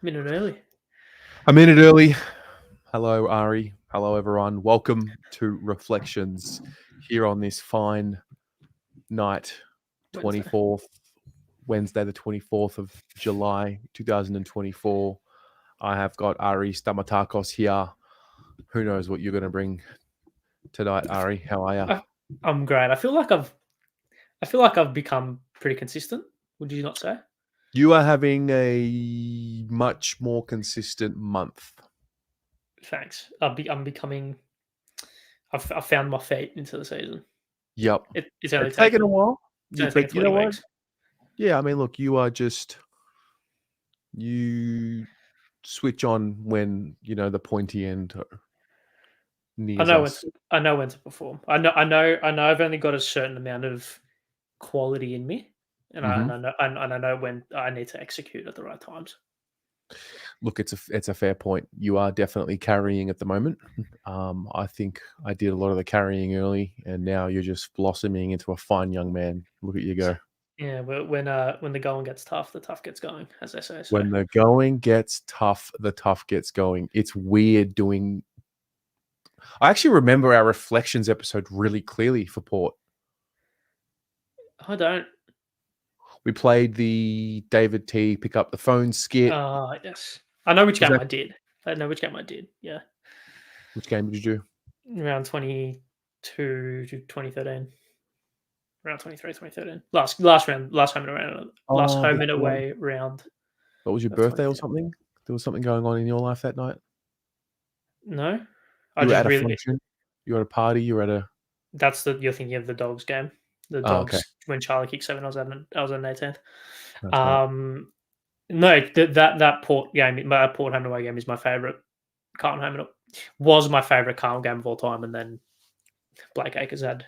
Minute early. A minute early. Hello, Ari. Hello, everyone. Welcome to Reflections here on this fine night, Wednesday. 24th, Wednesday, the 24th of July, 2024. I have got Ari Stamatakos here. Who knows what you're going to bring tonight, Ari? How are you? I'm great. I feel like I've become pretty consistent. Would you not say? You are having a much more consistent month. Thanks. I'm becoming. I've found my feet into the season. Yep. It's only It's taken a taken. while, It's only taken but you 20 know what? weeks. Yeah, I mean, look, you switch on when the pointy end I nears know when to, us. I know when to perform. I know. I've only got a certain amount of quality in me, and I Hmm. and I know and I know when I need to execute at the right times. Look, it's a fair point. You are definitely carrying at the moment. I think I did a lot of the carrying early, and now you're just blossoming into a fine young man. Look at you go. Yeah, when the going gets tough, the tough gets going, as they say. So When the going gets tough, the tough gets going. It's weird doing. I actually remember our reflections episode really clearly for Port. I don't. We played the David T pick up the phone skit. Yes. I know which Was game that I did. I know which game I did. Yeah. which game did you do? Around 22 to 2013. Around 23, 2013. Last round, last Oh, home and away round what was your of birthday or 2010. something? There was something going on in your life that night. No? I You were just at a really function. You were at a party. You were at a. you're thinking of the dogs game. The Oh, okay, dogs when Charlie kicked seven, I was at an 18th. that's right. Um no, that Port game, my Port home and away game is my favourite. Carlton home and was my favourite Carlton game of all time, and then Blake Acres had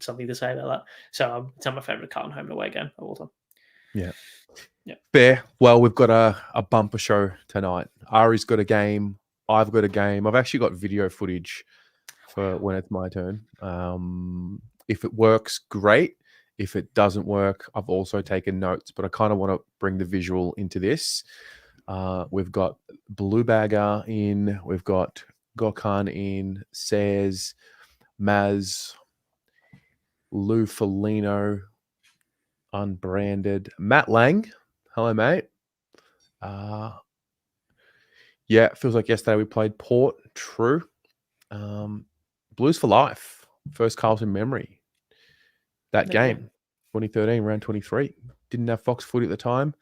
something to say about that. So it's not my favourite Carlton home and away game of all time. Yeah, Yeah. fair. Well, we've got a bumper show tonight. Ari's got a game. I've got a game. I've actually got video footage for when it's my turn. If it works, great. If it doesn't work, I've also taken notes, but I kind of want to bring the visual into this. We've got Blue Bagger in. We've got Gokhan in. Says Maz, Lou Felino, unbranded. Matt Lang. Hello, mate. Yeah, it feels like yesterday we played Port. True. Blues for life. First Carlton memory. That There you go. game, 2013, round 23. Didn't have Fox footy at the time.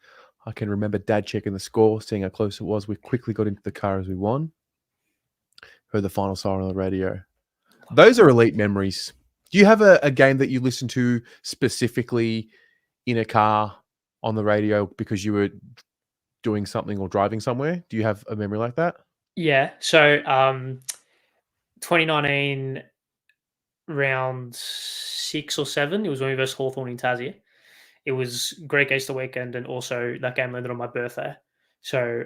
I can remember Dad checking the score, seeing how close it was. We quickly got into the car as we won. Heard the final siren on the radio. Those are elite memories. Do you have a game that you listen to specifically in a car on the radio because you were doing something or driving somewhere? Do you have a memory like that? Yeah. So 2019 round 6 or 7. It was when we versus Hawthorn in Tassie. It was Greek Easter weekend, and also that game landed on my birthday. So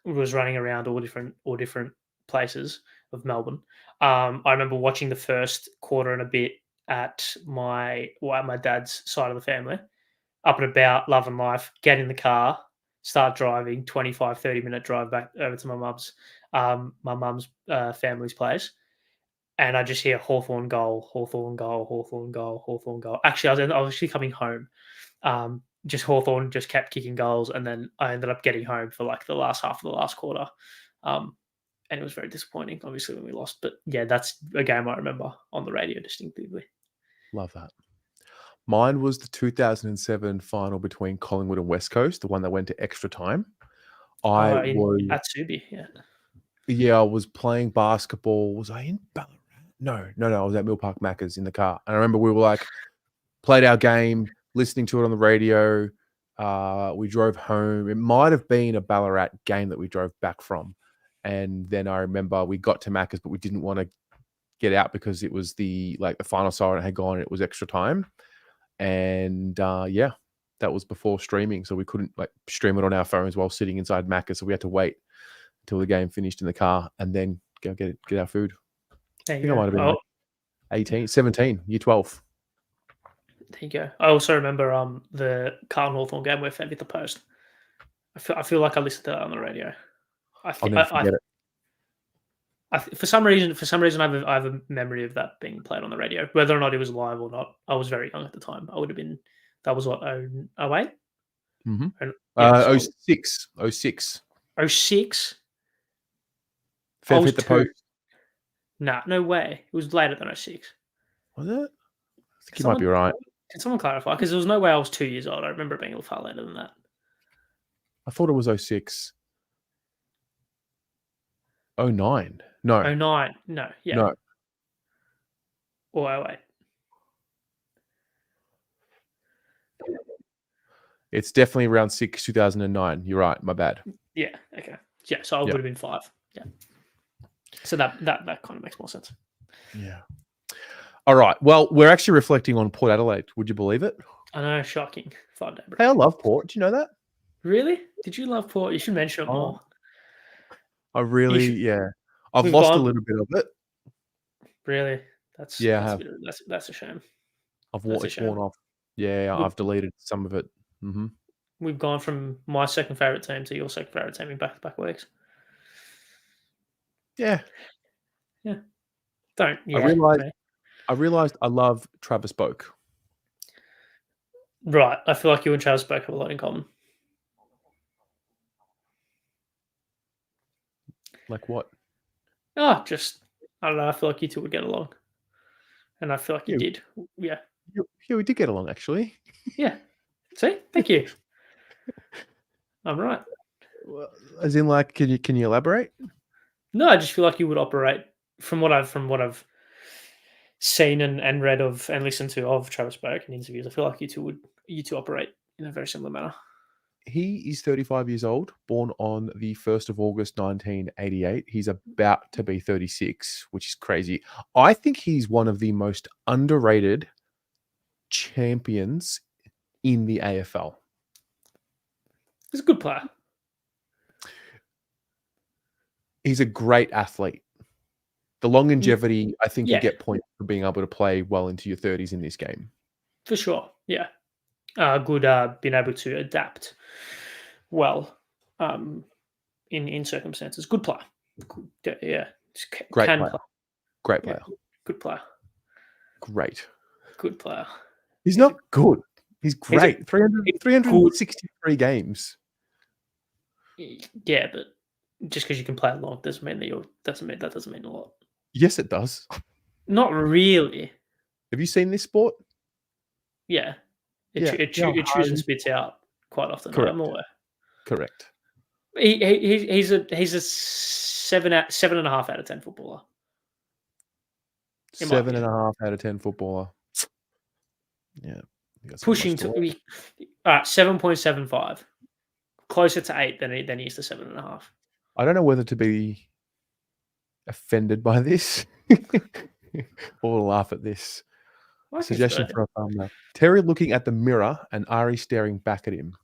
we was running around all different places of Melbourne. I remember watching the first quarter and a bit at my dad's side of the family, up and about, loving life, get in the car, start driving, 25, 30-minute drive back over to my mum's family's place. And I just hear Hawthorn goal, Hawthorn goal, Hawthorn goal, Hawthorn goal. Actually, I was actually coming home. Just Hawthorn just kept kicking goals, and then I ended up getting home for like the last half of the last quarter. And it was very disappointing, obviously, when we lost. But yeah, that's a game I remember on the radio distinctively. Love that. Mine was the 2007 final between Collingwood and West Coast, the one that went to extra time. I In was, at Subi, yeah. yeah, I was playing basketball. Was I in Ballarat? No. I was at Mill Park Macca's in the car. And I remember we were like, played our game, listening to it on the radio. We drove home. It might have been a Ballarat game that we drove back from. And then I remember we got to Macca's, but we didn't want to get out because it was the final siren had gone and it was extra time. And yeah, that was before streaming, so we couldn't stream it on our phones while sitting inside Macca. So we had to wait until the game finished in the car and then go get our food. There I you think I might go. have been 18, 17, year 12. There you go. I also remember the Carlton Hawthorn game where Fed hit the post. I feel like I listened to that on the radio. I'll never forget it. For some reason, I have a memory of that being played on the radio. Whether or not it was live or not, I was very young at the time. I would have been. That was what 08? Mm-hmm. Yeah, so 06. 06. 06. Fev hit the post. Nah, no way. It was later than 06. Was it? I think you might be right. Can someone clarify? Because there was no way I was 2 years old. I remember it being far later than that. I thought it was 06. 09. No. 09. No. Yeah. No. Or 08. It's definitely around 2009. You're right. My bad. Yeah. Okay. Yeah. So I would have been 5. Yeah. So that kind of makes more sense. Yeah. All right. Well, we're actually reflecting on Port Adelaide. Would you believe it? I know. Shocking. 5-day break. Hey, I love Port. Do you know that? Really? Did you love Port? You should mention it more. I really, yeah. I've lost a little bit of it. Really? That's a shame. It's worn off. Yeah, I've deleted some of it. Mm-hmm. We've gone from my second favourite team to your second favourite team in back-to-back weeks. Yeah. Yeah. Don't. Yeah. I realised I love Travis Boak. Right. I feel like you and Travis Boak have a lot in common. Like what? Oh, just, I don't know. I feel like you two would get along. And I feel like you did. Yeah. Yeah, we did get along, actually. Yeah. See? Thank you. I'm right. Well, as in, like, can you elaborate? No, I just feel like you would operate from what I've seen and read of and listened to of Travis Boak in interviews. I feel like you two operate in a very similar manner. He is 35 years old, born on the 1st of August, 1988. He's about to be 36, which is crazy. I think he's one of the most underrated champions in the AFL. He's a good player. He's a great athlete. The longevity, I think you get points for being able to play well into your 30s in this game. For sure, yeah. Good being able to adapt well in circumstances. Good player. Yeah. Great player. Great player. Yeah. Good player. Great. Good player. He's not good. He's great. 363 games. Yeah, but just because you can play long doesn't mean that doesn't mean a lot. Yes, it does. Not really. Have you seen this sport? Yeah. It chews and spits out quite often. Correct. I'm aware. Correct. He's a 7.5 out of 10 footballer. 7.5 out of 10 footballer. Yeah. Pushing to 7.75. Closer to 8 than he is to 7.5. I don't know whether to be offended by this or laugh at this. Suggestion for a thumbnail. Terry looking at the mirror and Ari staring back at him.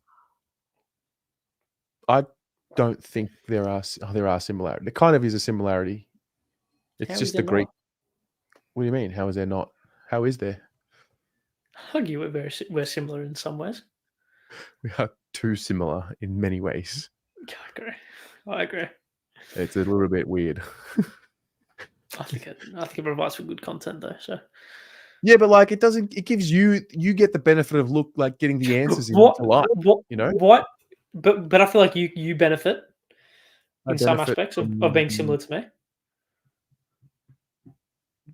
I don't think there are similarities. There kind of is a similarity. It's just the Greek. Not? What do you mean? How is there not? How is there? I argue we're similar in some ways. We are too similar in many ways. I agree. It's a little bit weird. I think it provides for good content though. So yeah, but like it doesn't. It gives you get the benefit of getting the answers into life. You know what? But I feel like you benefit in some aspects of being similar to me.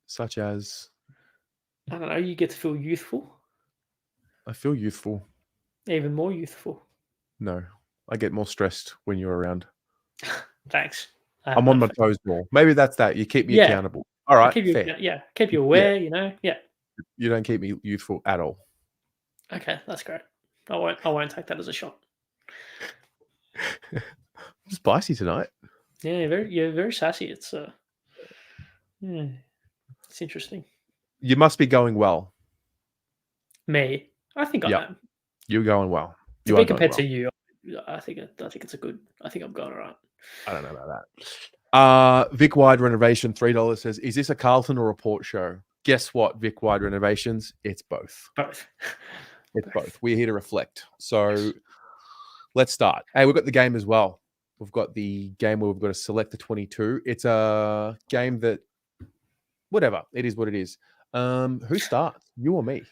Such as, I don't know. You get to feel youthful. I feel youthful. Even more youthful. No, I get more stressed when you're around. Thanks. I'm on my toes more. Maybe that's that. You keep me accountable. All right, keep you aware. You know, You don't keep me youthful at all. Okay, that's great. I won't take that as a shot. Spicy tonight. Yeah, you're very sassy. It's it's interesting. You must be going well. Me, I think I am. You're going well. To be compared to you, I think it's a good. I think I'm going all right. I don't know about that. Vic Wide Renovation $3 says, "Is this a Carlton or a Port show?" Guess what, Vic Wide Renovations? It's both. Both. It's both. We're here to reflect. So let's start. Hey, we've got the game as well. We've got the game where we've got to select the 22. It's a game that, whatever, it is what it is. Who starts? You or me?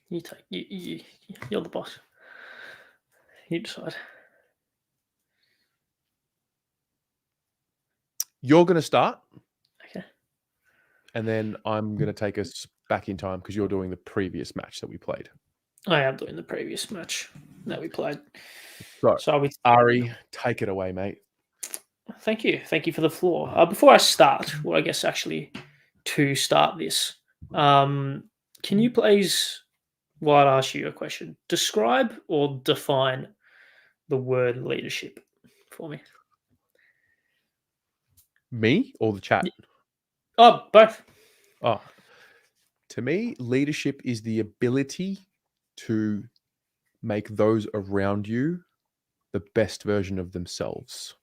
You take you're the boss. You decide. You're going to start, Okay. and then I'm going to take us back in time because you're doing the previous match that we played. I am doing the previous match that we played. So we Ari, take it away, mate. Thank you. Thank you for the floor. Before I start, well, I guess actually to start this, can you please, while I ask you a question, describe or define the word leadership for me? Me or the chat? Oh, both. Oh, to me, leadership is the ability to make those around you the best version of themselves.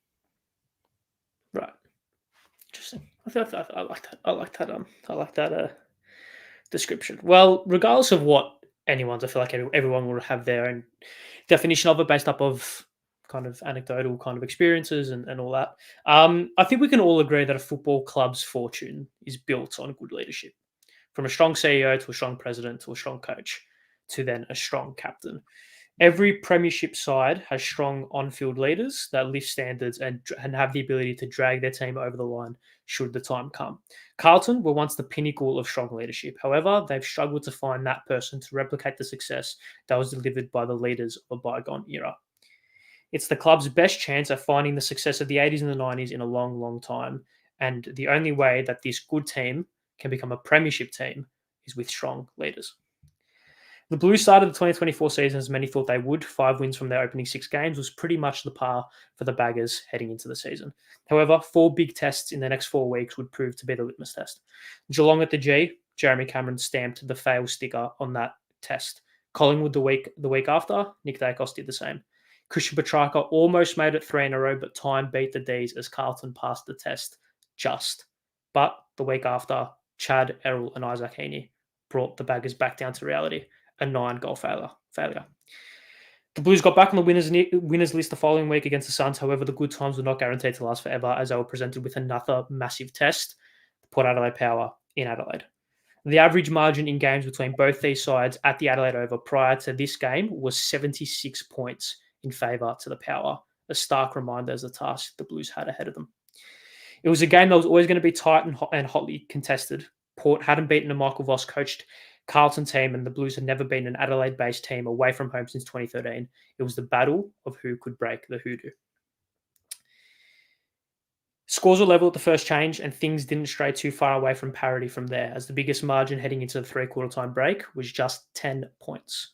Right. Interesting. I like that. I like that. I like that description. Well, regardless of what anyone's, I feel like everyone will have their own definition of it based up of kind of anecdotal kind of experiences and all that. I think we can all agree that a football club's fortune is built on good leadership, from a strong CEO to a strong president to a strong coach to then a strong captain. Every premiership side has strong on-field leaders that lift standards and have the ability to drag their team over the line should the time come. Carlton were once the pinnacle of strong leadership. However, they've struggled to find that person to replicate the success that was delivered by the leaders of a bygone era. It's the club's best chance at finding the success of the 80s and the 90s in a long, long time. And the only way that this good team can become a premiership team is with strong leaders. The Blues started the 2024 season as many thought they would. 5 wins from their opening 6 games was pretty much the par for the Baggers heading into the season. However, 4 big tests in the next 4 weeks would prove to be the litmus test. Geelong at the G, Jeremy Cameron stamped the fail sticker on that test. Collingwood the week after, Nick Dacos did the same. Christian Petrarca almost made it 3 in a row, but time beat the Ds as Carlton passed the test just. But the week after, Chad, Errol and Isaac Heaney brought the Baggers back down to reality. A 9-goal failure. The Blues got back on the winners list the following week against the Suns. However, the good times were not guaranteed to last forever as they were presented with another massive test, the Port Adelaide Power in Adelaide. The average margin in games between both these sides at the Adelaide Oval prior to this game was 76 points in favour to the Power, a stark reminder as the task the Blues had ahead of them. It was a game that was always going to be tight and hotly contested. Port hadn't beaten a Michael Voss coached Carlton team, and the Blues had never been an Adelaide-based team away from home since 2013. It was the battle of who could break the hoodoo. Scores were level at the first change, and things didn't stray too far away from parity from there, as the biggest margin heading into the three-quarter time break was just 10 points.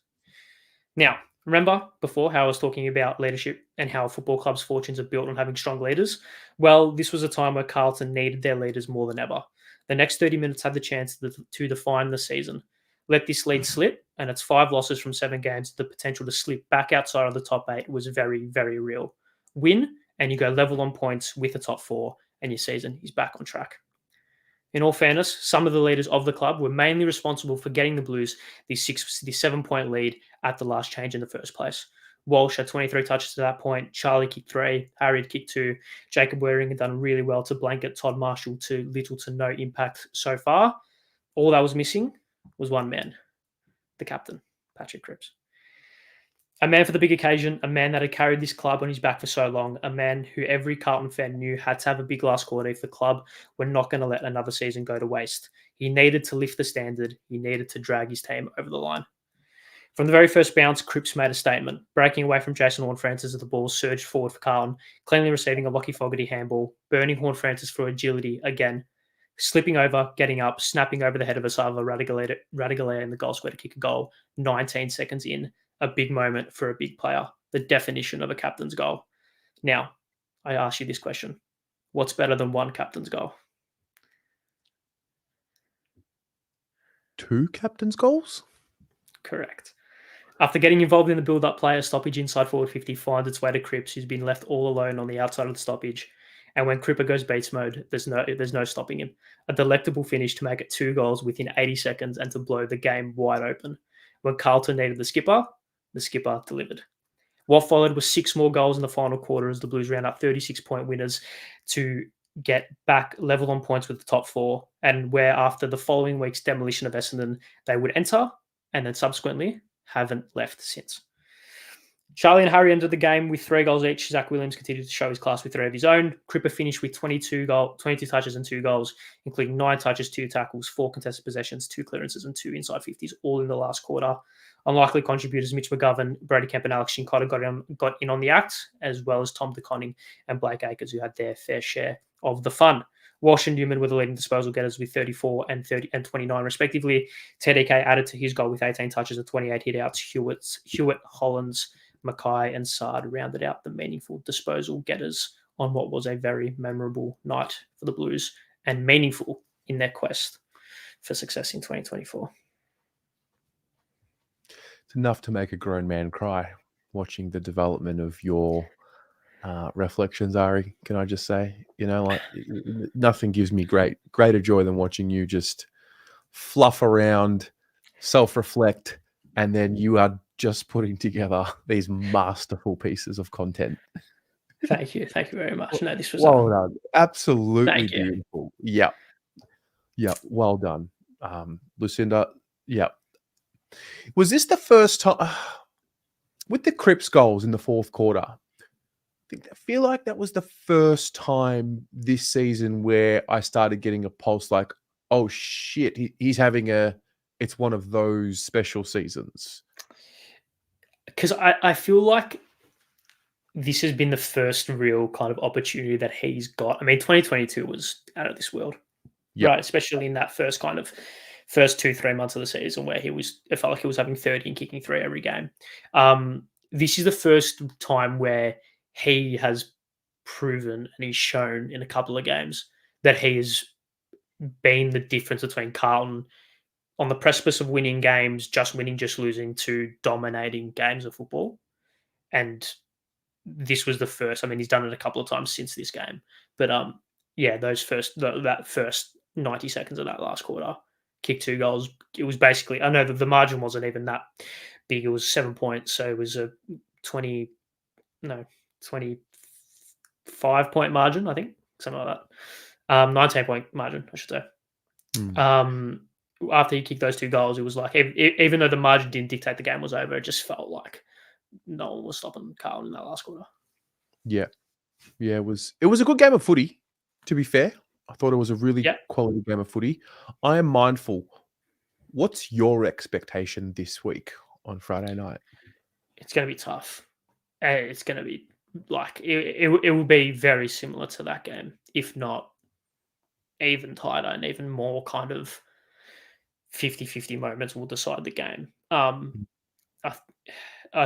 Now, remember before how I was talking about leadership and how a football club's fortunes are built on having strong leaders? Well, this was a time where Carlton needed their leaders more than ever. The next 30 minutes had the chance to define the season. Let this lead slip, and it's 5 losses from 7 games. The potential to slip back outside of the top 8 was very, very real. Win, and you go level on points with the top 4, and your season is back on track. In all fairness, some of the leaders of the club were mainly responsible for getting the Blues the 7-point lead at the last change in the first place. Walsh had 23 touches to that point. Charlie kicked 3. Harry had kicked 2. Jacob Waring had done really well to blanket Todd Marshall to little to no impact so far. All that was missing was one man, the captain, Patrick Cripps. A man for the big occasion, a man that had carried this club on his back for so long, a man who every Carlton fan knew had to have a big last quarter if the club were not going to let another season go to waste. He needed to lift the standard. He needed to drag his team over the line. From the very first bounce, Cripps made a statement, breaking away from Jason Horne-Francis as the ball surged forward for Carlton, cleanly receiving a Lockie Fogarty handball, burning Horne-Francis for agility again, slipping over, getting up, snapping over the head of Asava Radigalea in the goal square to kick a goal 19 seconds in. A big moment for a big player, the definition of a captain's goal. Now, I ask you this question. What's better than one captain's goal? 2 captain's goals? Correct. After getting involved in the build-up play, a stoppage inside forward 50 finds its way to Cripps, who's been left all alone on the outside of the stoppage. And when Cripper goes beast mode, there's no stopping him. A delectable finish to make it 2 goals within 80 seconds and to blow the game wide open. When Carlton needed the skipper delivered. What followed was 6 more goals in the final quarter as the Blues round up 36-point winners to get back level on points with the top four, and where after the following week's demolition of Essendon, they would enter and then subsequently haven't left since. Charlie and Harry entered the game with 3 goals each. Zach Williams continued to show his class with 3 of his own. Cripps finished with 22 touches and 2 goals, including 9 touches, 2 tackles, 4 contested possessions, 2 clearances, and 2 inside 50s, all in the last quarter. Unlikely contributors Mitch McGovern, Brady Kemp, and Alex Shinkoda got in on the act, as well as Tom DeConning and Blake Acres, who had their fair share of the fun. Walsh and Newman were the leading disposal getters with 34 and 30 and 29 respectively. TDK added to his goal with 18 touches and 28 hit-outs. Hewitt, Hollins, Mackay and Sard rounded out the meaningful disposal getters on what was a very memorable night for the Blues and meaningful in their quest for success in 2024. It's enough to make a grown man cry watching the development of your reflections, Ari. Can I just say, nothing gives me greater joy than watching you just fluff around, self-reflect, and then you are just putting together these masterful pieces of content. Thank you very much. No, this was well done. Absolutely beautiful. Yeah, well done, Lucinda. Yeah. Was this the first time with the Cripps goals in the fourth quarter? I feel like that was the first time this season where I started getting a pulse like, oh shit, he's having it's one of those special seasons. Because I feel like this has been the first real kind of opportunity that he's got. I mean, 2022 was out of this world, right? Especially in that first 2-3 months of the season where it felt like he was having 30 and kicking 3 every game. This is the first time where he has proven and he's shown in a couple of games that he has been the difference between Carlton on the precipice of winning games, just winning, just losing, to dominating games of football. And this was the first. I mean, he's done it a couple of times since this game, but that first 90 seconds of that last quarter, kicked 2 goals. It was basically, I know that the margin wasn't even that big. It was 7 points, so it was a 25-point margin, I think, something like that. 19-point margin, I should say. After he kicked those 2 goals, it was like, even though the margin didn't dictate the game was over, it just felt like no one was stopping Carlton in that last quarter. Yeah, it was a good game of footy. To be fair, I thought it was a really quality game of footy. I am mindful. What's your expectation this week on Friday night? It's going to be tough. It's going to be like it will be very similar to that game, if not even tighter and even more kind of 50-50 moments will decide the game. I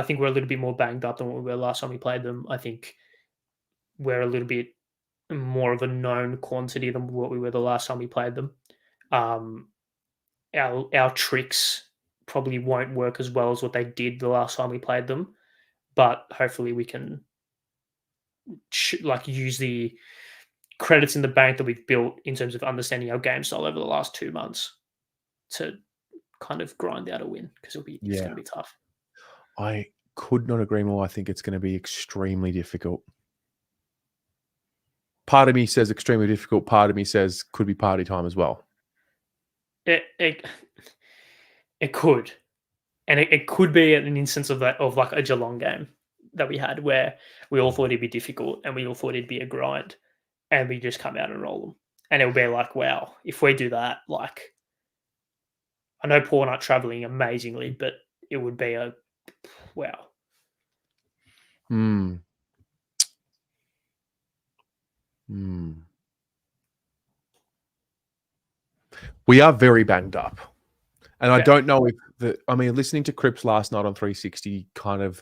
think we're a little bit more banged up than what we were last time we played them. I think we're a little bit more of a known quantity than what we were the last time we played them. Our tricks probably won't work as well as what they did the last time we played them, but hopefully we can use the credits in the bank that we've built in terms of understanding our game style over the last 2 months to kind of grind out a win, because it's going to be tough. I could not agree more. I think it's going to be extremely difficult. Part of me says extremely difficult. Part of me says could be party time as well. It could, and it could be an instance of like a Geelong game that we had where we all thought it'd be difficult and we all thought it'd be a grind, and we just come out and roll them, and it'll be like, wow, if we do that, like, I know Paul aren't traveling amazingly, but it would be a wow. We are very banged up. And I don't know if listening to Cripps last night on 360 kind of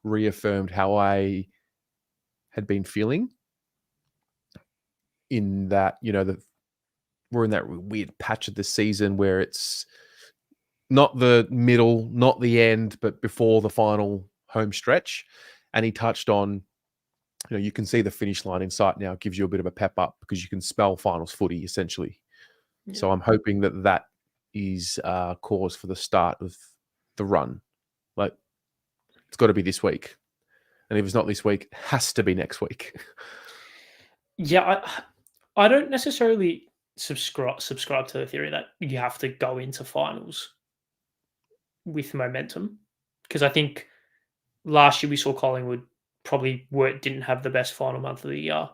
reaffirmed how I had been feeling, in that, we're in that weird patch of the season where it's not the middle, not the end, but before the final home stretch. And he touched on, you can see the finish line in sight now. It gives you a bit of a pep up because you can spell finals footy, essentially. Yeah. So I'm hoping that is cause for the start of the run. Like, it's got to be this week. And if it's not this week, it has to be next week. Yeah, I don't necessarily subscribe to the theory that you have to go into finals with momentum, because I think last year we saw Collingwood probably didn't have the best final month of the year,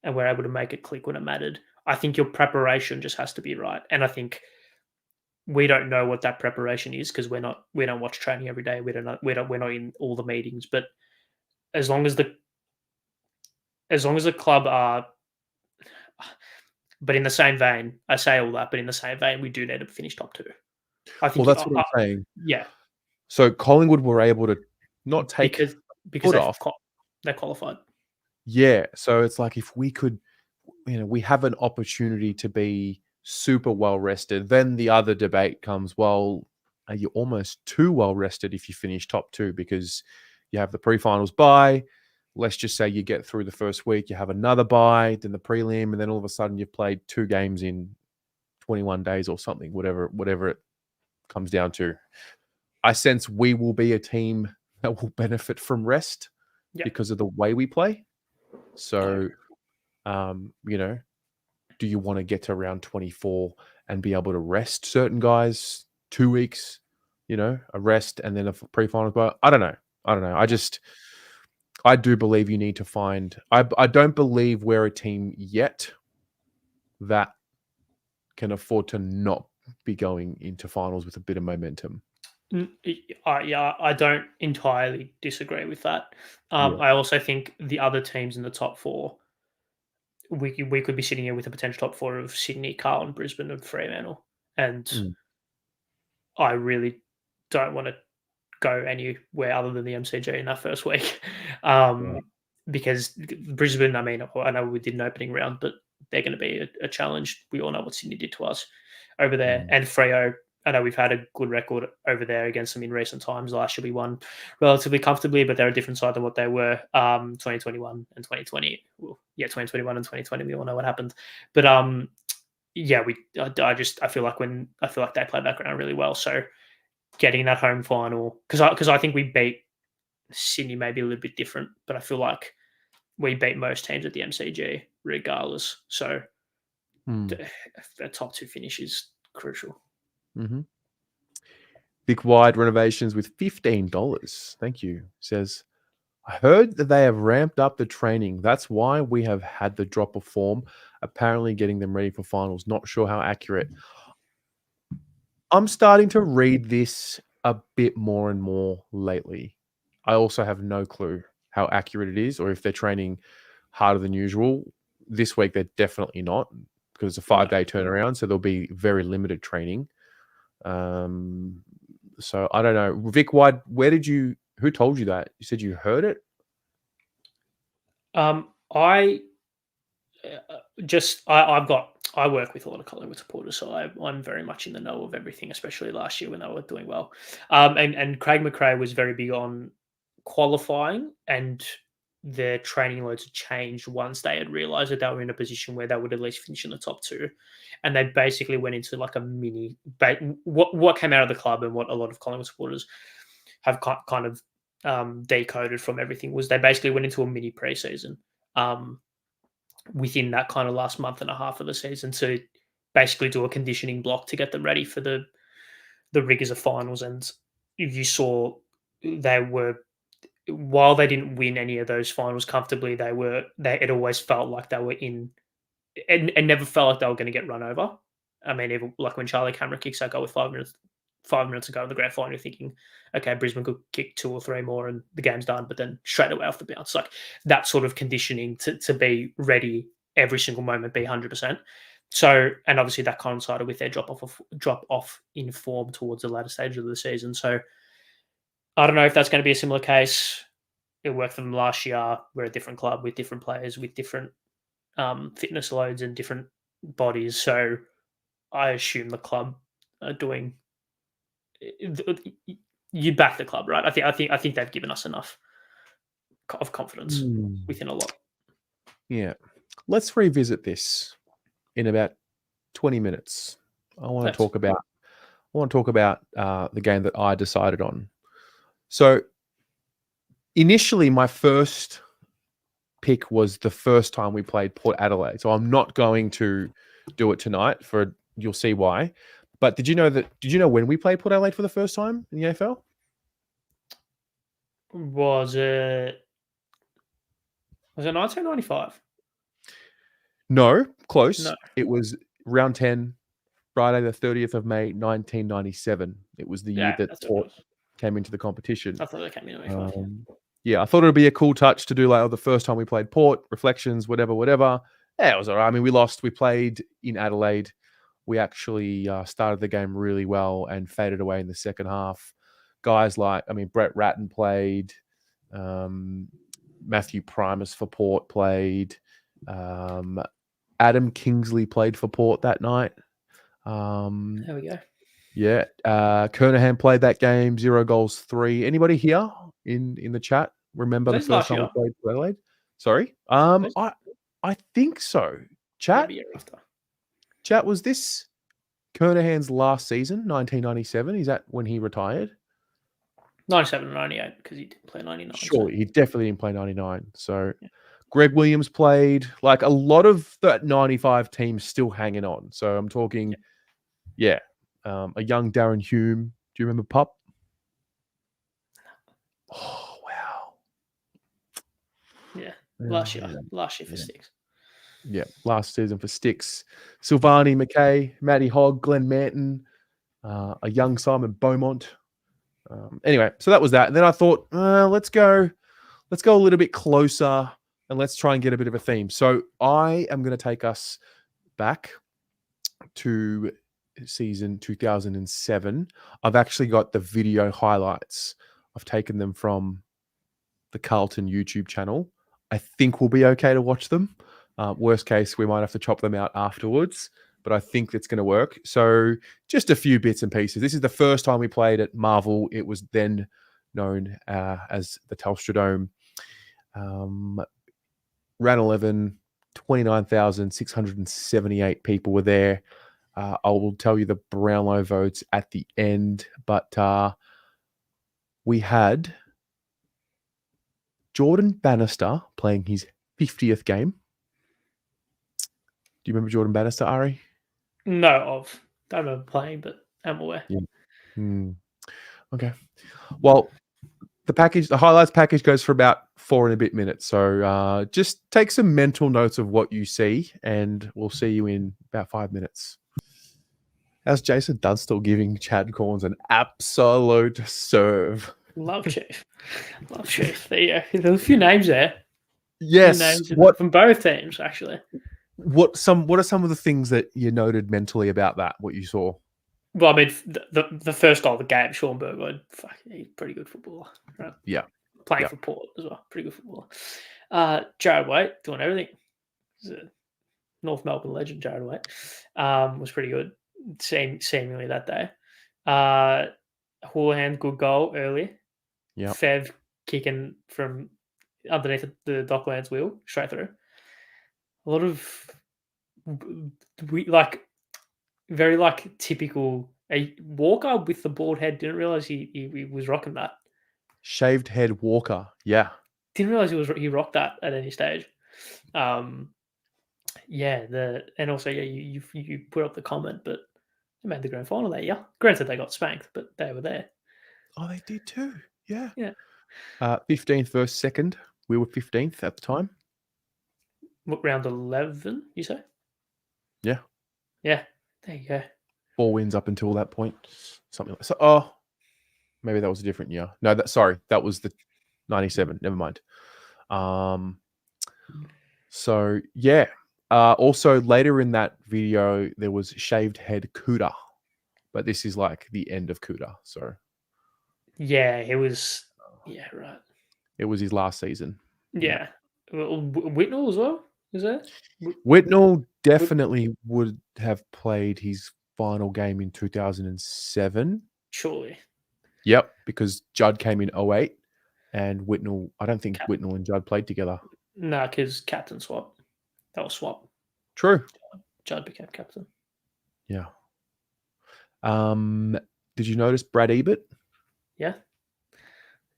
and were able to make it click when it mattered. I think your preparation just has to be right, and I think we don't know what that preparation is because we don't watch training every day. We're not in all the meetings, but as long as the club are, but in the same vein, I say all that, but in the same vein, we do need to finish top two. I Well, think, that's what I'm saying. yeah, So Collingwood were able to not take because foot off. they qualified. Yeah. So it's like if we could, we have an opportunity to be super well rested. Then the other debate comes, well, are you almost too well rested if you finish top two because you have the pre-finals bye? Let's just say you get through the first week, you have another bye, then the prelim, and then all of a sudden you've played 2 games in 21 days or something, whatever it comes down to. I sense we will be a team that will benefit from rest because of the way we play. So, do you want to get to round 24 and be able to rest certain guys 2 weeks, a rest and then a pre-final? But I don't know. I do believe you need to find. I don't believe we're a team yet that can afford to not be going into finals with a bit of momentum. Yeah, I don't entirely disagree with that. Yeah. I also think the other teams in the top four, we could be sitting here with a potential top four of Sydney, Carlton, Brisbane, and Fremantle, and I really don't want to go anywhere other than the MCG in that first week, because Brisbane. I mean, I know we did an opening round, but they're going to be a challenge. We all know what Sydney did to us over there, and Freo. I know we've had a good record over there against them in recent times. Last year we won relatively comfortably, but they're a different side than what they were 2021 and 2020. Well, yeah, 2021 and 2020, we all know what happened. But yeah, I feel like they played that ground really well. So getting that home final, because I think we beat Sydney maybe a little bit different, but I feel like we beat most teams at the MCG regardless. So the top two finish is crucial. Mm-hmm. Vic Wide Renovations with $15. Thank you. Says, I heard that they have ramped up the training. That's why we have had the drop of form, apparently getting them ready for finals. Not sure how accurate. I'm starting to read this a bit more and more lately. I also have no clue how accurate it is or if they're training harder than usual. This week, they're definitely not because it's a 5-day turnaround. So there'll be very limited training. So I don't know. Vic Wide, who told you that? You said you heard it? I work with a lot of Collingwood supporters, so I'm very much in the know of everything, especially last year when they were doing well. And Craig McRae was very big on qualifying, and their training loads had changed once they had realised that they were in a position where they would at least finish in the top two, and they basically went into like a mini. What came out of the club and what a lot of Collingwood supporters have kind of decoded from everything was they basically went into a mini preseason. Within that kind of last month and a half of the season to basically do a conditioning block to get them ready for the rigors of finals. And you saw they were, while they didn't win any of those finals comfortably, it always felt like they were in, and never felt like they were going to get run over. I mean, even like when Charlie Cameron kicks that goal with 5 minutes ago in the grand final, you're thinking, okay, Brisbane could kick 2 or 3 more and the game's done, but then straight away off the bounce. Like that sort of conditioning to be ready every single moment, be 100%. So, and obviously that coincided with their drop off in form towards the latter stage of the season. So I don't know if that's going to be a similar case. It worked for them last year. We're a different club with different players, with different fitness loads and different bodies. So I assume the club are doing. You back the club, right? I think they've given us enough of confidence within a lot. Yeah. Let's revisit this in about 20 minutes. I want to talk about the game that I decided on. So initially my first pick was the first time we played Port Adelaide. So I'm not going to do it tonight you'll see why. But did you know when we played Port Adelaide for the first time in the AFL? Was it 1995? No, close. No. It was round 10, Friday the 30th of May, 1997. It was the year Yeah, that that's what it Port was. came into the competition. I thought they came in 95. Yeah, I thought it would be a cool touch to do like the first time we played Port, reflections, whatever. Yeah, it was all right. I mean, we lost. We played in Adelaide. We actually started the game really well and faded away in the second half. Guys like, Brett Ratton played. Matthew Primus for Port played. Adam Kingsley played for Port that night. There we go. Yeah. Kernahan played that game, 0 goals, 3. Anybody here in the chat remember the Was that first last time we year? played for Adelaide? Sorry. I think so. Chat? Maybe year after. Chat, was this Kernahan's last season, 1997? Is that when he retired? 97 and 98 because he didn't play 99. Surely. So. He definitely didn't play 99. So Yeah. Greg Williams played. Like a lot of that 95 team still hanging on. So I'm talking, a young Darren Hume. Do you remember Pup? Oh, wow. Yeah. Last year for Yeah. Sticks. Yeah, last season for Sticks. Silvani McKay, Matty Hogg, Glenn Manton, a young Simon Beaumont. Anyway, so that was that. And then I thought, let's go a little bit closer and let's try and get a bit of a theme. So I am going to take us back to season 2007. I've actually got the video highlights. I've taken them from the Carlton YouTube channel. I think we'll be okay to watch them. Worst case, we might have to chop them out afterwards, but I think it's going to work. So just a few bits and pieces. This is the first time we played at Marvel. It was then known as the Telstra Dome. Round 11, 29,678 people were there. I will tell you the Brownlow votes at the end, but we had Jordan Bannister playing his 50th game. Do you remember Jordan Bannister, Ari? No, don't remember playing, but I'm aware. Yeah. Okay. Well, the highlights package goes for about 4 and a bit minutes. So just take some mental notes of what you see, and we'll see you in about 5 minutes. How's Jason Dunstall giving Chad Corns an absolute serve? Love Chief. Love Chief. There you go. There's a few names there. Yes. Names from both teams, actually. What are some of the things that you noted mentally about that, what you saw? Well, I mean, the first goal of the game, Sean Burgoyne, he's a pretty good footballer. Right? Yeah. Playing for Port as well. Pretty good footballer. Jared Waite, doing everything. North Melbourne legend, Jared Waite. Was pretty good, seemingly that day. Houlihan, good goal early. Yeah. Fev kicking from underneath the Docklands wheel, straight through. A lot of very typical. A Walker with the bald head, didn't realize he was rocking that. Shaved head Walker, yeah. Didn't realize he rocked that at any stage. And also you put up the comment, but they made the grand final that year. Granted, they got spanked, but they were there. Oh, they did too. Yeah. Yeah. 15th versus 2nd. We were 15th at the time. What, round 11, you say? Yeah. Yeah. There you go. 4 wins up until that point. Something like so. Maybe that was a different year. No, that was the 97. Never mind. So yeah. Also later in that video, there was shaved head Cuda, but this is like the end of Cuda. So yeah, it was. Yeah, right. It was his last season. Yeah. Whitnall as well. Is there? Whitnall definitely would have played his final game in 2007. Surely. Yep, because Judd came in 08 and Whitnall, I don't think Whitnall and Judd played together. No, because captain swap. That was swap. True. Judd became captain. Yeah. Did you notice Brad Ebert? Yeah.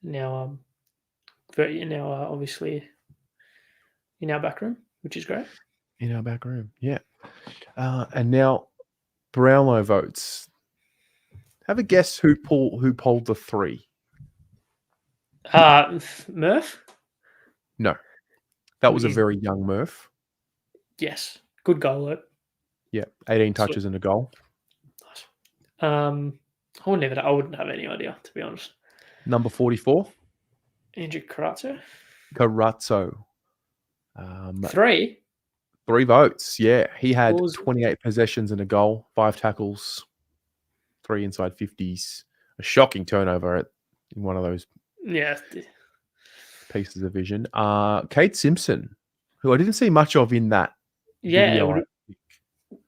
Now but now obviously in our back room, which is great. In our back room, yeah. And now Brownlow votes. Have a guess who polled the 3. Murph. No, that was a very young Murph. Yes, good goal though. Yeah, 18 touches and a goal. Nice. I wouldn't have any idea, to be honest. Number 44, Andrew Carazzo. Carazzo. 3. 3 votes. Yeah, he had What was- 28 possessions and a goal, 5 tackles, 3 inside 50s. A shocking turnover in one of those Yeah, pieces of vision. Kate Simpson, who I didn't see much of in that yeah, it video.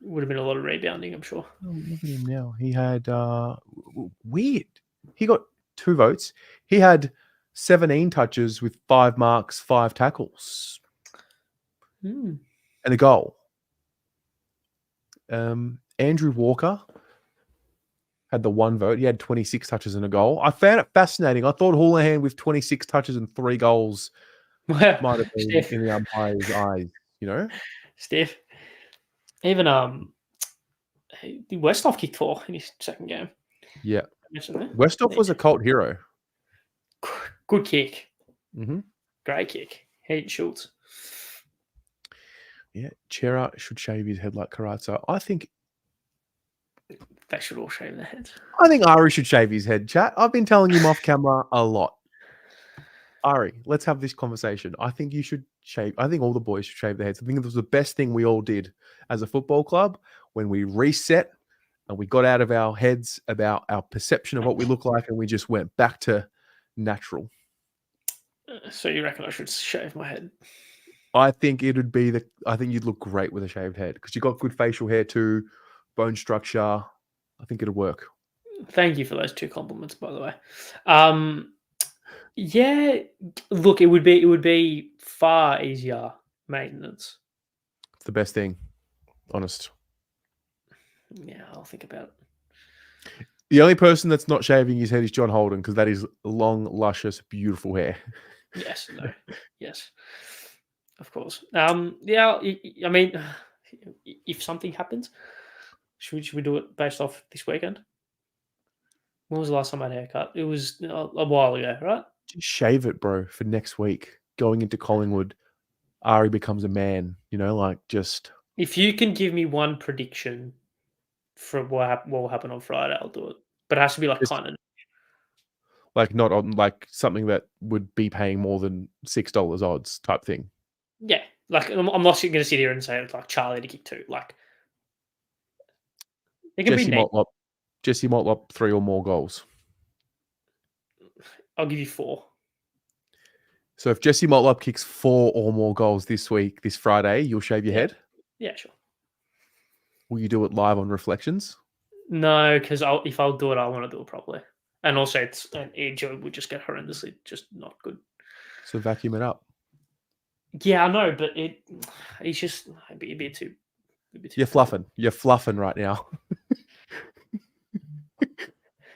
would have been a lot of rebounding, I'm sure. Oh, look at him now. He had weird. He got 2 votes. He had 17 touches with 5 marks, 5 tackles, and a goal. Andrew Walker had the 1 vote. He had 26 touches and a goal. I found it fascinating. I thought Houlihan with 26 touches and 3 goals might have been in the umpire's eyes, you know? Steph. Even Westhoff kicked 4 in his second game. Yeah. Westhoff was a cult hero. Good kick. Mm-hmm. Great kick. He Schultz. Yeah, Chera should shave his head like Carazzo. I think they should all shave their heads. I think Ari should shave his head, chat. I've been telling him off camera a lot. Ari, let's have this conversation. I think you should shave. I think all the boys should shave their heads. I think it was the best thing we all did as a football club when we reset and we got out of our heads about our perception of what we look like and we just went back to natural. So you reckon I should shave my head? I think it'd be I think you'd look great with a shaved head because you got good facial hair too, bone structure. I think it'll work. Thank you for those 2 compliments, by the way. Yeah, look, it would be far easier maintenance. It's the best thing, honest. Yeah, I'll think about it. The only person that's not shaving his head is John Holden because that is long, luscious, beautiful hair. Yes, no, yes, of course. Yeah, I mean, if something happens, should we do it based off this weekend? When was the last time I had a haircut? It was a while ago, right? Just shave it, bro, for next week. Going into Collingwood, Ari becomes a man, like just... If you can give me one prediction for what will happen on Friday, I'll do it. But it has to be like kind of... Like not on like something that would be paying more than $6 odds type thing. Yeah. Like I'm not going to sit here and say it's like Charlie to kick 2. Like it can Jesse be Motlop. Jesse Motlop 3 or more goals. I'll give you 4. So if Jesse Motlop kicks 4 or more goals this Friday, you'll shave your head? Yeah, sure. Will you do it live on Reflections? No, because if I'll do it, I want to do it properly. And also, it would just get horrendously just not good. So vacuum it up. Yeah, I know, but it's just it'd be too. You're fluffing. You're fluffing right now.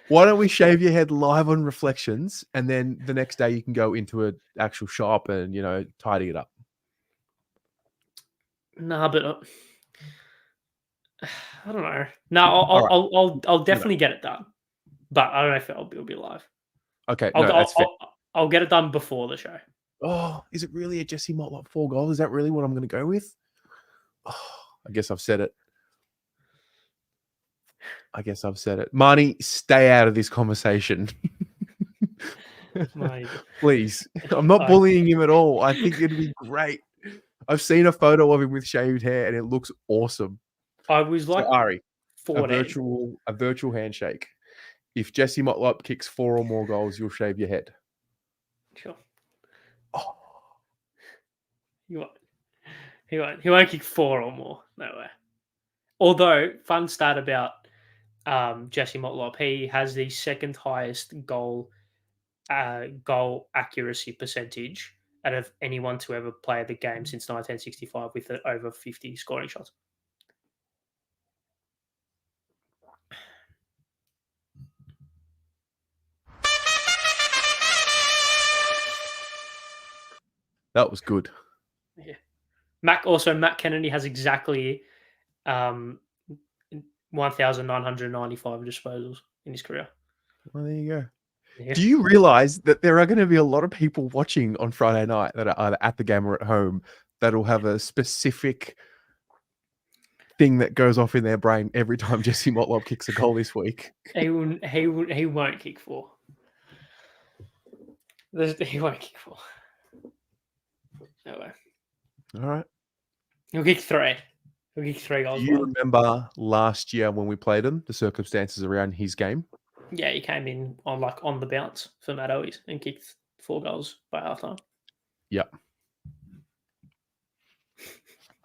Why don't we shave your head live on Reflections, and then the next day you can go into an actual shop and tidy it up. Nah, but I don't know. No, I'll definitely get it done, but I don't know if it'll be live. Okay, that's fair. I'll get it done before the show. Oh, is it really a Jesse Motlop 4 goals? Is that really what I'm going to go with? Oh, I guess I've said it. Marnie, stay out of this conversation. Please. I'm not bullying him at all. I think it'd be great. I've seen a photo of him with shaved hair and it looks awesome. I was like, Ari, 14. a virtual handshake. If Jesse Motlop kicks 4 or more goals, you'll shave your head. Sure. Oh. He won't kick 4 or more. No way. Although, fun stat about Jesse Motlop, he has the second highest goal accuracy percentage out of anyone to ever play the game since 1965 with over 50 scoring shots. That was good. Yeah. Matt Kennedy has exactly 1,995 disposals in his career. Well, there you go. Yeah. Do you realize that there are going to be a lot of people watching on Friday night that are either at the game or at home that'll have a specific thing that goes off in their brain every time Jesse Motlop kicks a goal this week? He won't kick 4. He won't kick 4. No way. All right. He'll kick 3. He'll kick 3 goals. Do you remember last year when we played him, the circumstances around his game? Yeah, he came in on the bounce for Matt Owies and kicked 4 goals by halftime. Yep.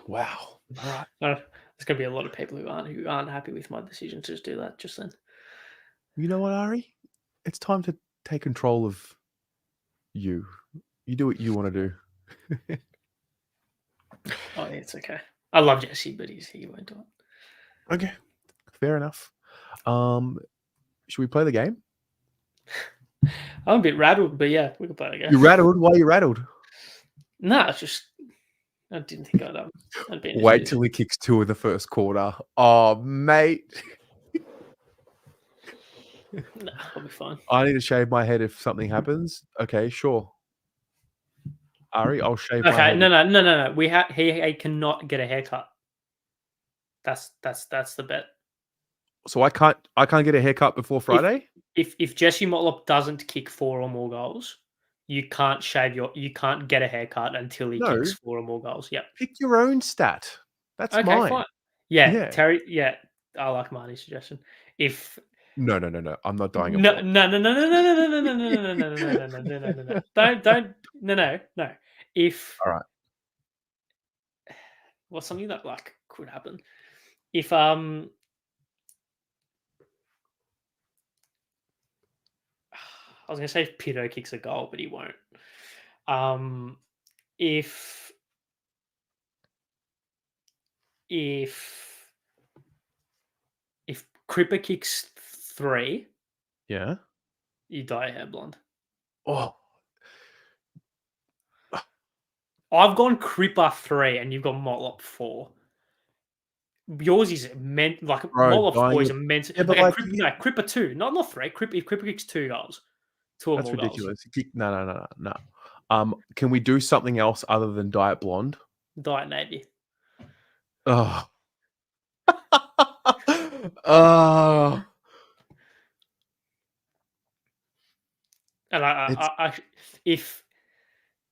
Wow. All right. There's going to be a lot of people who aren't happy with my decision to just do that just then. You know what, Ari? It's time to take control of you. You do what you want to do. Oh, yeah, it's okay. I love Jesse, but he won't do it. Okay. Fair enough. Should we play the game? I'm a bit rattled, but yeah, we can play the game. You rattled? Why are you rattled? No, it's just I didn't think I'd be. Wait till he kicks 2 in the first quarter. Oh, mate. Nah, I'll be fine. I need to shave my head if something happens. Okay, sure. Ari, I'll shave my head. No. He cannot get a haircut. That's the bet. So I can't get a haircut before Friday? If Jesse Motlop doesn't kick 4 or more goals, you can't get a haircut until he kicks 4 or more goals. Yep. Pick your own stat. That's okay, mine. Fine. Yeah, Terry. Yeah, I like Marty's suggestion. If no, I'm not dying. No. Don't. No. If all right, well, something that could happen. If I was gonna say if Pito kicks a goal, but he won't. If Cripps kicks 3, yeah, you dye your hair blonde. Oh, I've gone Cripps 3, and you've got Motlop 4. Yours is meant Motlop 4 is immense. Yeah, but Cripps 2, not 3. If Cripps kicks 2 goals, 2 or that's more ridiculous. Goals. No. Can we do something else other than dye it blonde? Dye it navy. Oh. Oh. And if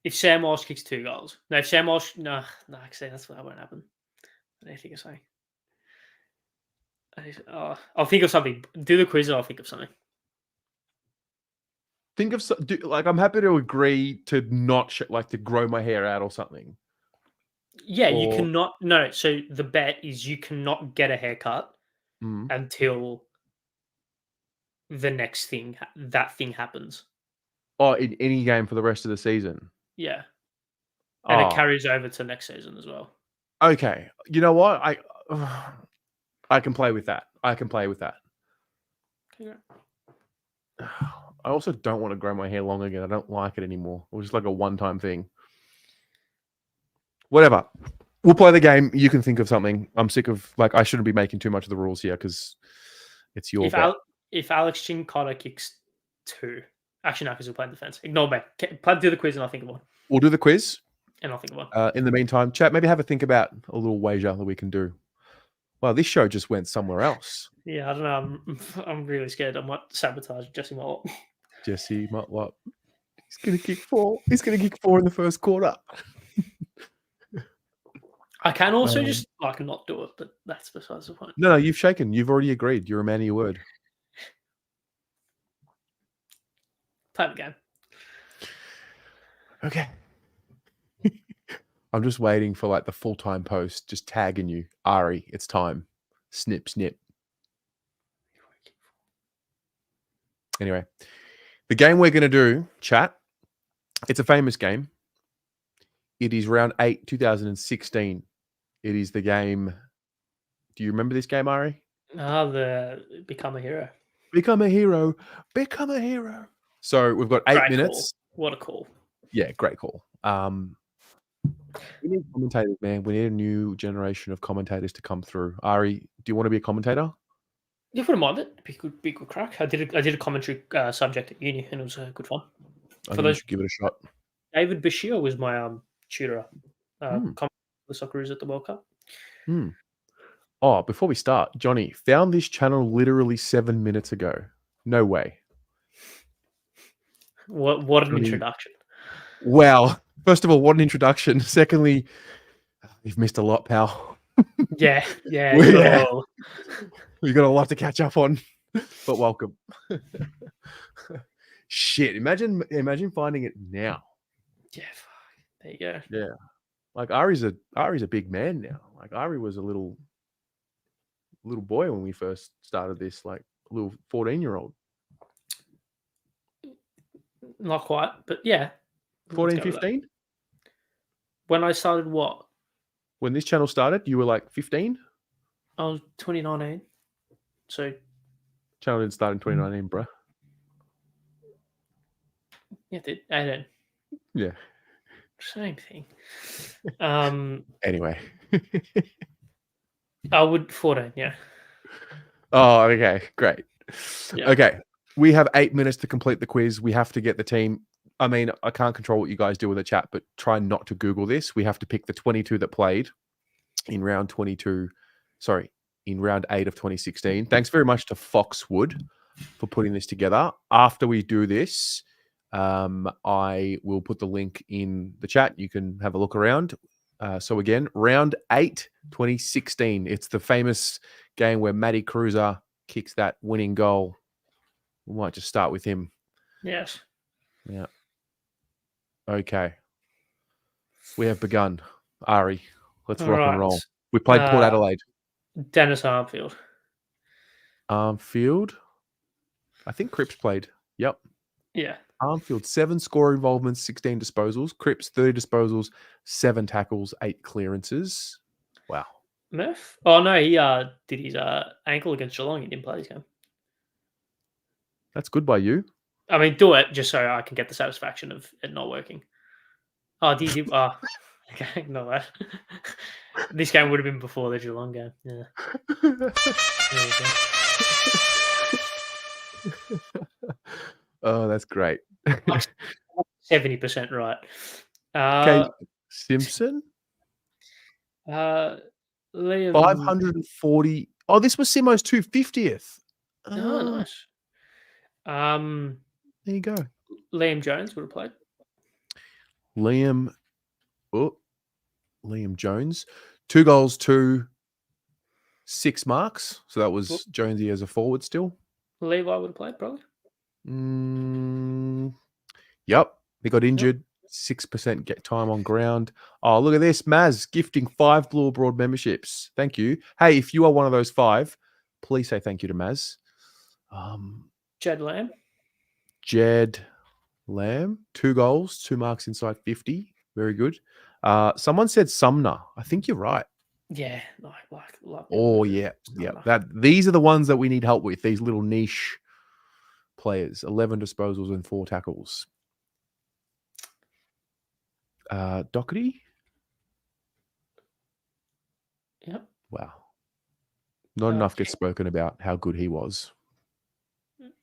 Sam Walsh kicks 2 goals, if Sam Walsh, actually that won't happen. I don't think of something. I'll think of something. Do the quiz, and I'll think of something. Think of I'm happy to agree to not to grow my hair out or something. Yeah, you cannot. No, so the bet is you cannot get a haircut until the next thing happens. Oh, in any game for the rest of the season. Yeah, and it carries over to next season as well. Okay, you know what? I can play with that. Okay. I also don't want to grow my hair long again. I don't like it anymore. It was just like a one-time thing. Whatever. We'll play the game. You can think of something. I'm sick of I shouldn't be making too much of the rules here because it's your bet. If Alex Chincotta kicks 2, actually no, because we're playing defense. Ignore me. Do the quiz and I'll think of one. We'll do the quiz. And I'll think of one. In the meantime, chat, maybe have a think about a little wager that we can do. Well, this show just went somewhere else. Yeah, I don't know. I'm really scared. I might sabotage Jesse Motlop. Jesse Motlop. He's going to kick 4. He's going to kick 4 in the first quarter. I can also just not do it, but that's besides the point. No, you've shaken. You've already agreed. You're a man of your word. Play the game. Okay. I'm just waiting for the full-time post, just tagging you. Ari, it's time. Snip, snip. Anyway, the game we're going to do, chat, it's a famous game. It is round 8, 2016. It is the game. Do you remember this game, Ari? The Become a Hero. Become a hero. Become a hero. So we've got 8 minutes. Call. What a call. Yeah, great call. We need commentators, man. We need a new generation of commentators to come through. Ari, do you want to be a commentator? You wouldn't mind it. Be good crack. I did a commentary subject at uni, and it was good fun. I For think you those, should give it a shot. David Bashir was my tutor. Hmm. The Socceroos at the World Cup. Hmm. Oh, before we start, Johnny, found this channel literally 7 minutes ago. No way. What an Johnny, introduction. wow. First of all, what an introduction. Secondly, you've missed a lot, pal. Yeah, Well, you got yeah. all. We've got a lot to catch up on, but welcome. Shit, imagine finding it now. Yeah, fuck. There you go. Yeah, like Ari's a big man now. Like Ari was a little boy when we first started this, like a little 14-year-old. Not quite, but yeah. 14, 15? When I started what? When this channel started, you were like 15? I was 2019. So Channel didn't start in 2019, bro. yeah, 18. Yeah. Same thing. Anyway. I would 14, yeah. Oh, okay. Great. Yeah. Okay. We have 8 minutes to complete the quiz. We have to get the team. I mean, I can't control what you guys do with the chat, but try not to Google this. We have to pick the 22 that played in round 22. Sorry, in round 8 of 2016. Thanks very much to Foxwood for putting this together. After we do this, I will put the link in the chat. You can have a look around. So again, round 8, 2016. It's the famous game where Matty Cruiser kicks that winning goal. We might just start with him. Yes. Yeah. Okay. We have begun. Ari, let's rock and roll. We played Port Adelaide. Dennis Armfield. Armfield. I think Cripps played. Yep. Yeah. Armfield, 7 score involvements, 16 disposals. Cripps, 30 disposals, 7 tackles, 8 clearances. Wow. Murph? Oh, no, he did his ankle against Geelong. He didn't play this game. That's good by you. I mean, do it just so I can get the satisfaction of it not working. Oh, did you? Oh, okay, ignore that. This game would have been before the Geelong game. Yeah. Oh, that's great. 70% right. Okay, Simpson. Liam. 540. Oh, this was Simo's 250th. Oh, nice. There you go. Liam Jones would have played. Liam Jones, 2 goals, 6 marks. So that was Jonesy as a forward still. Levi would have played, probably. Yep. He got injured. 6% get time on ground. Oh, look at this. Maz gifting 5 Blue Abroad memberships. Thank you. Hey, if you are one of those 5, please say thank you to Maz. Jed Lamb. Jed Lamb, 2 goals, 2 marks inside 50. Very good. Someone said Sumner. I think you're right. Yeah, like. Oh yeah, yeah. These are the ones that we need help with. These little niche players. 11 disposals and 4 tackles. Doherty. Yep. Wow. Not enough gets spoken about how good he was.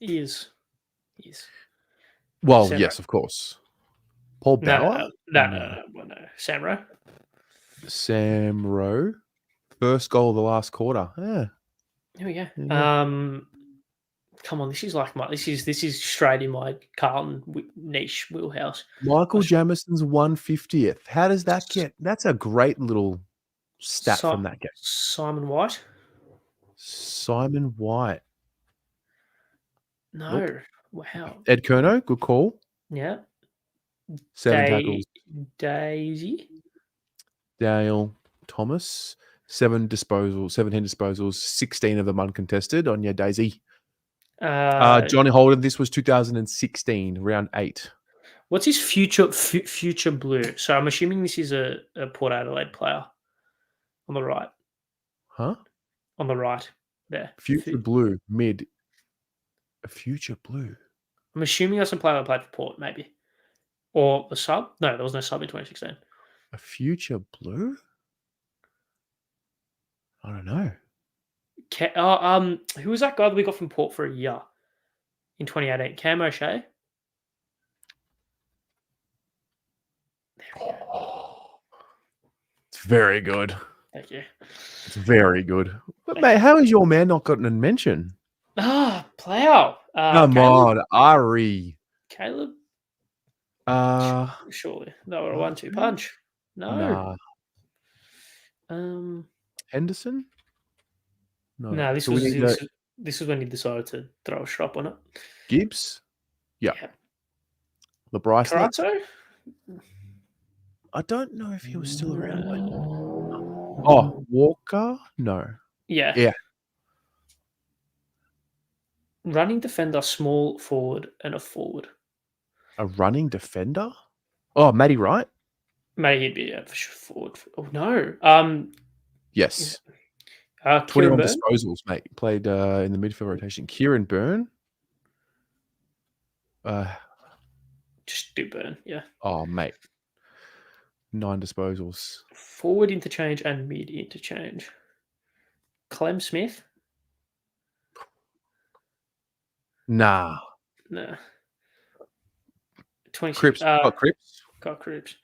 He is. Well, yes, of course. Paul Bauer? No. Sam Rowe. Sam Rowe. First goal of the last quarter. Yeah. Here we go. Come on, this is straight in my Carlton niche wheelhouse. Michael Jamison's 150th. How does that get? That's a great little stat from that game. Simon White. No. Nope. Wow. Ed Curnow, good call. Yeah. 7 tackles. Daisy. Dale Thomas. 17 disposals, 16 of them uncontested on your Daisy. Johnny Holden, this was 2016, round 8. What's his future blue? So I'm assuming this is a Port Adelaide player on the right. Huh? On the right there. Future blue, mid. A future blue. I'm assuming that's a player that played for Port, maybe. Or a sub? No, there was no sub in 2016. A future blue? I don't know. Who was that guy that we got from Port for a year in 2018? Cam O'Shea? It's very good. Thank you. It's very good. But mate, how has your man not gotten a mention? Plow. Come Caleb. on, Ari. Caleb. Uh, Surely. No, a no, 1-2 punch. No. nah. Um. Henderson? No. No, this So we was need a this was when he decided to throw a strop on it. Gibbs. Yeah. Yeah. The Bryson. Carato? I don't know if he was still around. Oh, Walker? No. Yeah. Yeah. Running defender, small forward, and a forward. A running defender? Oh, Matty Wright? Maybe he'd be for sure forward. Oh no. Yes. Kieran 21 Byrne? disposals, mate. Played in the midfield rotation. Kieran Byrne? Just do Byrne, yeah. Oh, mate. 9 disposals. Forward interchange and mid interchange. Clem Smith? Nah. No. 26. Cripps. Cripps? Got Cripps.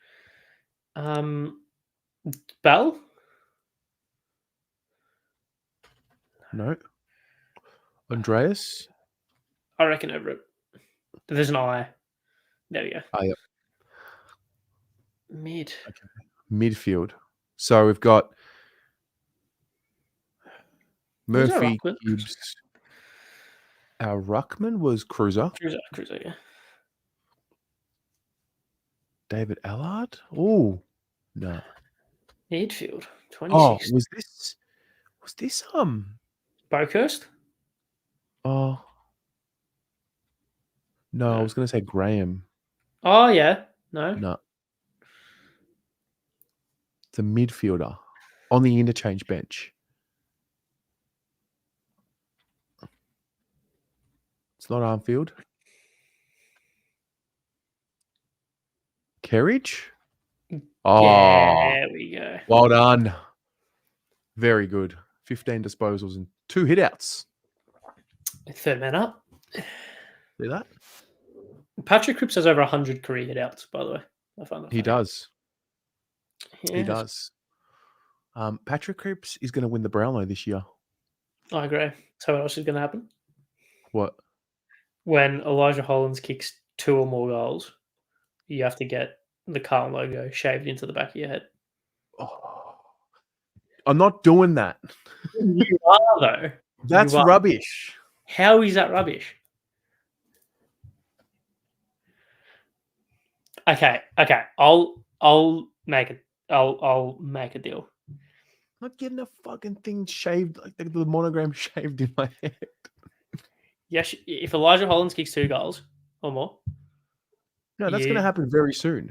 Bell? No. Andreas? I reckon over it. There's an I. There we go. Oh, yeah. Mid. Okay. Midfield. So we've got Murphy, Gibbs. Our ruckman was Cruiser. Cruiser, yeah. David Allard? Oh, no. Midfield. 26. Oh, was this Boakhurst? Oh. No, No. I was gonna say Graham. Oh yeah. No. No. It's a midfielder on the interchange bench. It's not Armfield. Kerridge? Oh, There we go. well done. Very good. 15 disposals and 2 hitouts. Third man up. See that? Patrick Cripps has over 100 career hitouts, by the way. I find that He funny. does. Yes. He does. Patrick Cripps is going to win the Brownlow this year. I agree. So what else is going to happen? What? When Elijah Hollins kicks 2 or more goals, you have to get the Carlton logo shaved into the back of your head. Oh, I'm not doing that. You are, though. That's You are. rubbish. How is that rubbish? Okay. I'll make it. I'll make a deal. I'm not getting a fucking thing shaved, like the monogram shaved in my head. Yes, if Elijah Hollins kicks 2 goals or more. No, that's going to happen very soon.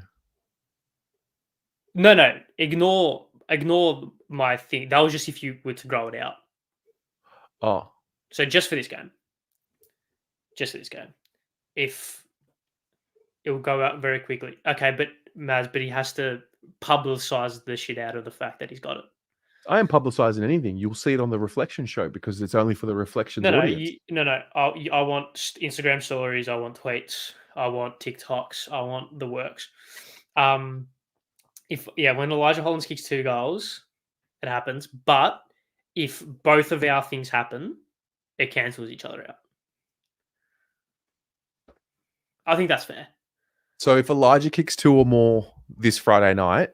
No. Ignore my thing. That was just if you were to grow it out. Oh. So just for this game. If it will go out very quickly. Okay, but he has to publicize the shit out of the fact that he's got it. I am publicizing anything. You'll see it on the Reflection show because it's only for the Reflections audience. No. I want Instagram stories. I want tweets. I want TikToks. I want the works. When Elijah Hollins kicks 2 goals, it happens. But if both of our things happen, it cancels each other out. I think that's fair. So if Elijah kicks 2 or more this Friday night,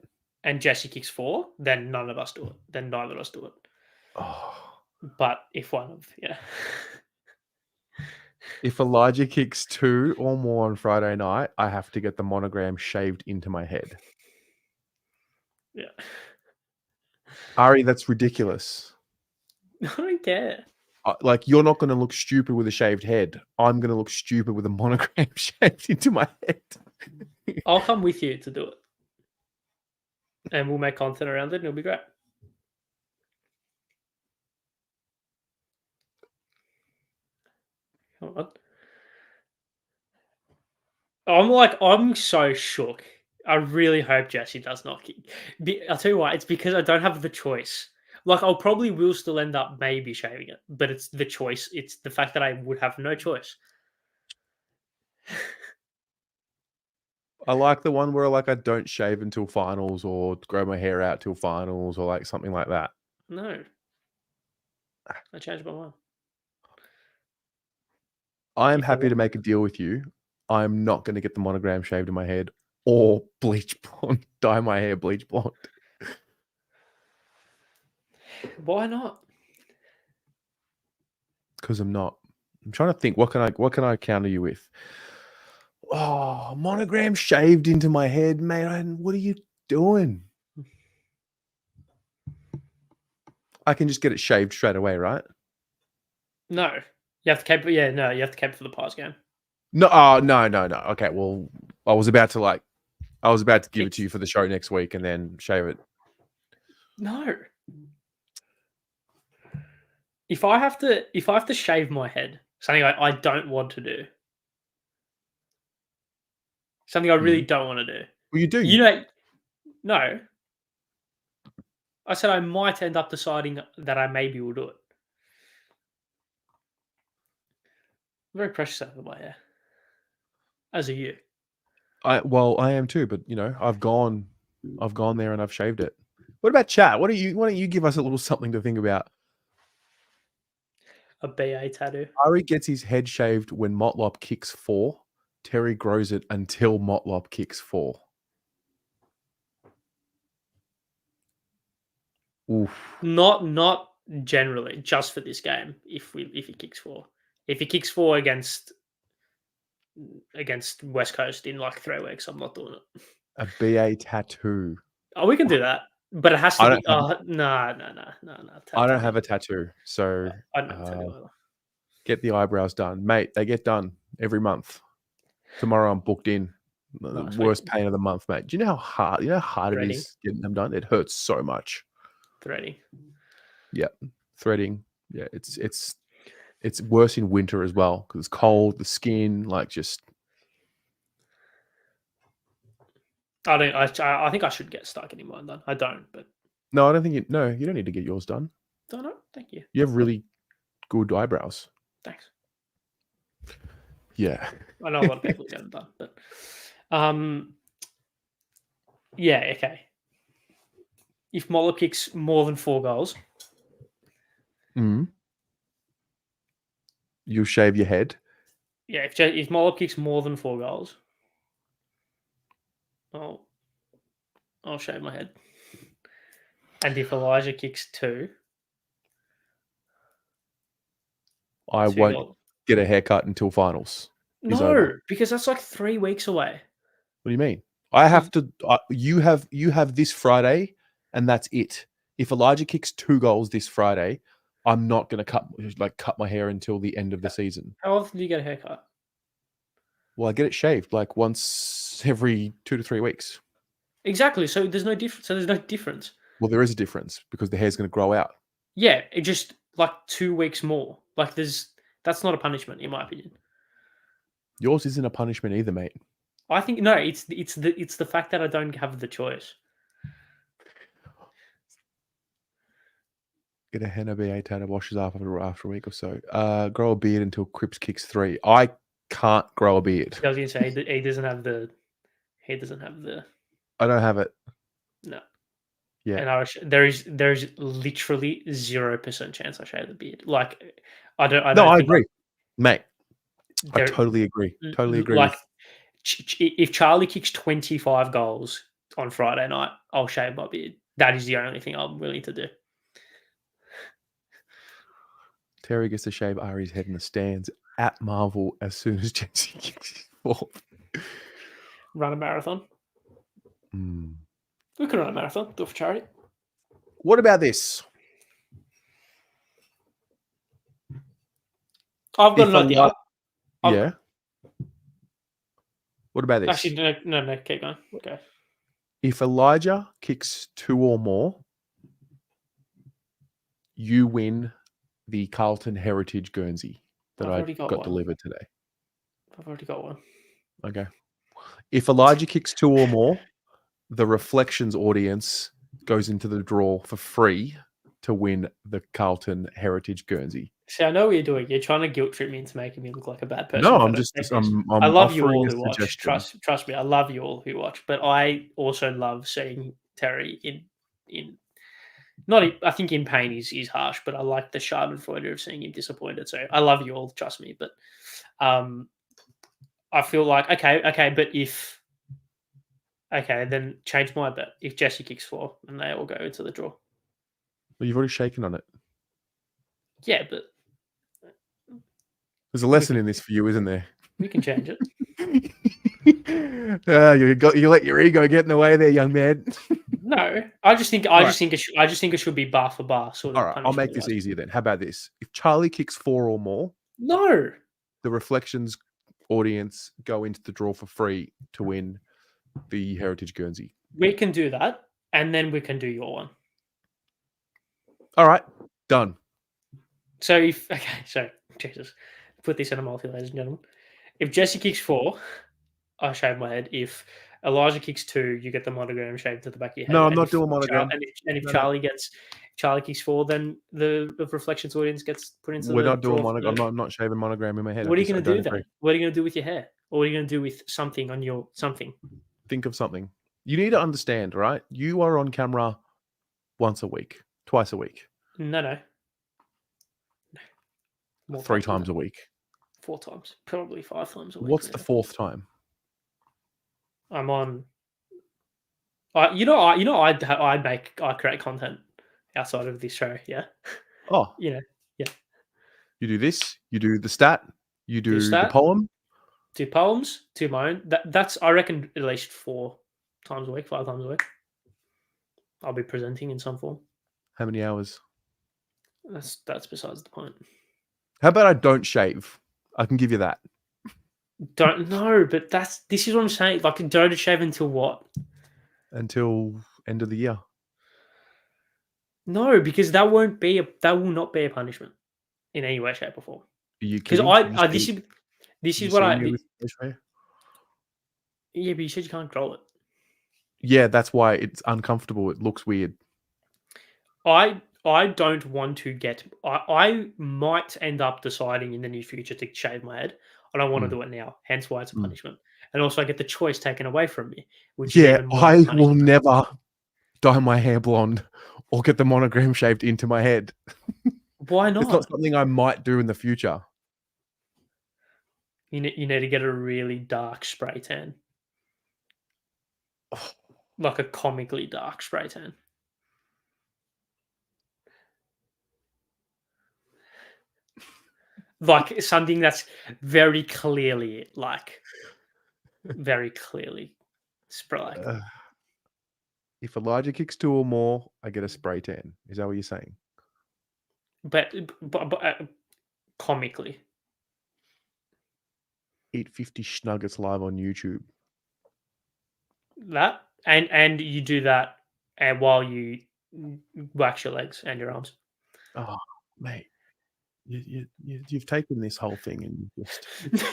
and Jesse kicks 4, then none of us do it. Then neither of us do it. Oh. But if if Elijah kicks 2 or more on Friday night, I have to get the monogram shaved into my head. Yeah. Ari, that's ridiculous. I don't care. Like, you're not going to look stupid with a shaved head. I'm going to look stupid with a monogram shaved into my head. I'll come with you to do it. And we'll make content around it and it'll be great. Hold on. I'm so shook I really hope Jesse does not kick. I'll tell you why. It's because I don't have the choice. Like, I'll probably will still end up maybe shaving it, but it's the choice. It's the fact that I would have no choice. I like the one where like I don't shave until finals or grow my hair out till finals or like something like that. No, I changed my mind. I am If I happy to want, make a deal with you. I'm not going to get the monogram shaved in my head or bleach blonde, dye my hair bleach blonde. why not? Because I'm not. I'm trying to think. What can I counter you with? Oh, monogram shaved into my head, mate. What are you doing? I can just get it shaved straight away, right? No, you have to keep. Yeah, no, you have to keep it for the Pies game. No, no. Okay, well, I was about to give it to you for the show next week and then shave it. No. If I have to shave my head, something I don't want to do, something I really don't want to do. Well, you do. You know, no. I said I might end up deciding that I maybe will do it. I'm very precious over my hair, as are you. I am too, but I've gone there and I've shaved it. What about chat? Why don't you give us a little something to think about? A BA tattoo. Ari gets his head shaved when Motlop kicks 4. Terry grows it until Motlop kicks 4. Oof. Not generally, just for this game. If he kicks 4, if he kicks 4 against West Coast in like 3 weeks, I'm not doing it. A BA tattoo. Oh, we can do that, but it has to I be. don't have, No. I don't have a tattoo, so I don't have a tattoo either. get the eyebrows done, mate. They get done every month. Tomorrow I'm booked in. The Nice, worst pain of the month, mate. Do you know how hard it is getting them done? It hurts so much. Threading. Yeah, threading. Yeah, it's worse in winter as well because it's cold. The skin, like, just. I don't. I think I should get stuck getting mine done. I don't, but No, I don't think you. No, you don't need to get yours done. don't know. Thank you. You have really good eyebrows. Thanks. Yeah, I know a lot of people get them done, but yeah, okay. If Moller kicks more than 4 goals, you shave your head. yeah. If Moller kicks more than 4 goals, I'll shave my head. And if Elijah kicks 2, I 2 won't goals. get a haircut until finals. No, because that's like 3 weeks away. What do you mean? I have to. You have this Friday, and that's it. If Elijah kicks 2 goals this Friday, I'm not going to cut my hair until the end of the season. How often do you get a haircut? Well, I get it shaved like once every 2 to 3 weeks. Exactly. So there's no difference. Well, there is a difference because the hair's going to grow out. Yeah, it just like 2 weeks more. Like that's not a punishment in my opinion. Yours isn't a punishment either, mate. I think no, it's the fact that I don't have the choice. Get a henna BA tattoo, washes off after a week or so. Grow a beard until Cripps kicks 3. I can't grow a beard. I was going to say he doesn't have the. He doesn't have the. I don't have it. No. Yeah. And there is literally 0% chance I shave the beard. Like I don't. I agree, mate. I totally agree. Totally agree. Like if Charlie kicks 25 goals on Friday night, I'll shave my beard. That is the only thing I'm willing to do. Terry gets to shave Ari's head in the stands at Marvel as soon as Jesse kicks his ball. Run a marathon. We could run a marathon. Do it for charity. What about this? I've got an idea. Yeah. What about this? Actually, no, keep going. Okay. If Elijah kicks 2 or more, you win the Carlton Heritage Guernsey that I got delivered today. I've already got one. Okay. If Elijah kicks 2 or more, the Reflections audience goes into the draw for free to win the Carlton Heritage Guernsey. See, I know what you're doing. You're trying to guilt trip me into making me look like a bad person. No, if I I'm don't just take this. I I'm love you offering all a who watch. suggestion. Trust me, I love you all who watch. But I also love seeing Terry in not. I think in pain is harsh, but I like the Schadenfreude of seeing him disappointed. So I love you all. Trust me, but I feel like okay, but if then change my bet. If Jesse kicks 4 and they all go into the draw, Well, you've already shaken on it. yeah, but There's a lesson in this for you, isn't there? we can change it. You let your ego get in the way there, young man. No, I just think it should be bar for bar sort of. All right, I'll make this easier then. How about this? If Charlie kicks 4 or more, No, the Reflections audience go into the draw for free to win the Heritage Guernsey. we can do that, and then we can do your one. All right, done. So Jesus, put this in a multi, ladies and gentlemen. If Jesse kicks 4, I shave my head. If Elijah kicks 2, you get the monogram shaved to the back of your head. No, I'm not doing monogram. If Charlie kicks 4, then the Reflections audience gets put into. We're not doing monogram. I'm not shaving monogram in my head. What are you going to do then? What are you going to do with your hair? Or what are you going to do with something on your something? Think of something. You need to understand, right? You are on camera once a week, twice a week. No. 3 times a week. 4 times, probably 5 times a week. What's the 4th time? I'm on. I create content outside of this show. Yeah. Oh, yeah. You do this. You do the stat. You do the stat, poem. 2 poems, 2 my own. That's I reckon at least 4 times a week, 5 times a week. I'll be presenting in some form. How many hours? That's besides the point. How about I don't shave? I can give you that. Don't know, but this is what I'm saying. Like, don't shave until what? Until end of the year. No, because that will not be a punishment in any way, shape, or form. Are you because kidding? this is what I. Yeah, but you said you can't control it. Yeah, that's why it's uncomfortable. It looks weird. I don't want to get. I might end up deciding in the near future to shave my head. I don't want to do it now. Hence why it's a punishment. And also, I get the choice taken away from me. Which is even more I will never dye my hair blonde or get the monogram shaved into my head. Why not? It's not something I might do in the future. You need to get a really dark spray tan. Like a comically dark spray tan. Like something that's very clearly spray. If Elijah kicks 2 or more, I get a spray tan. Is that what you're saying? But comically. Eat 50 Schnuggets live on YouTube. That and you do that while you wax your legs and your arms. Oh, mate. You've taken this whole thing and you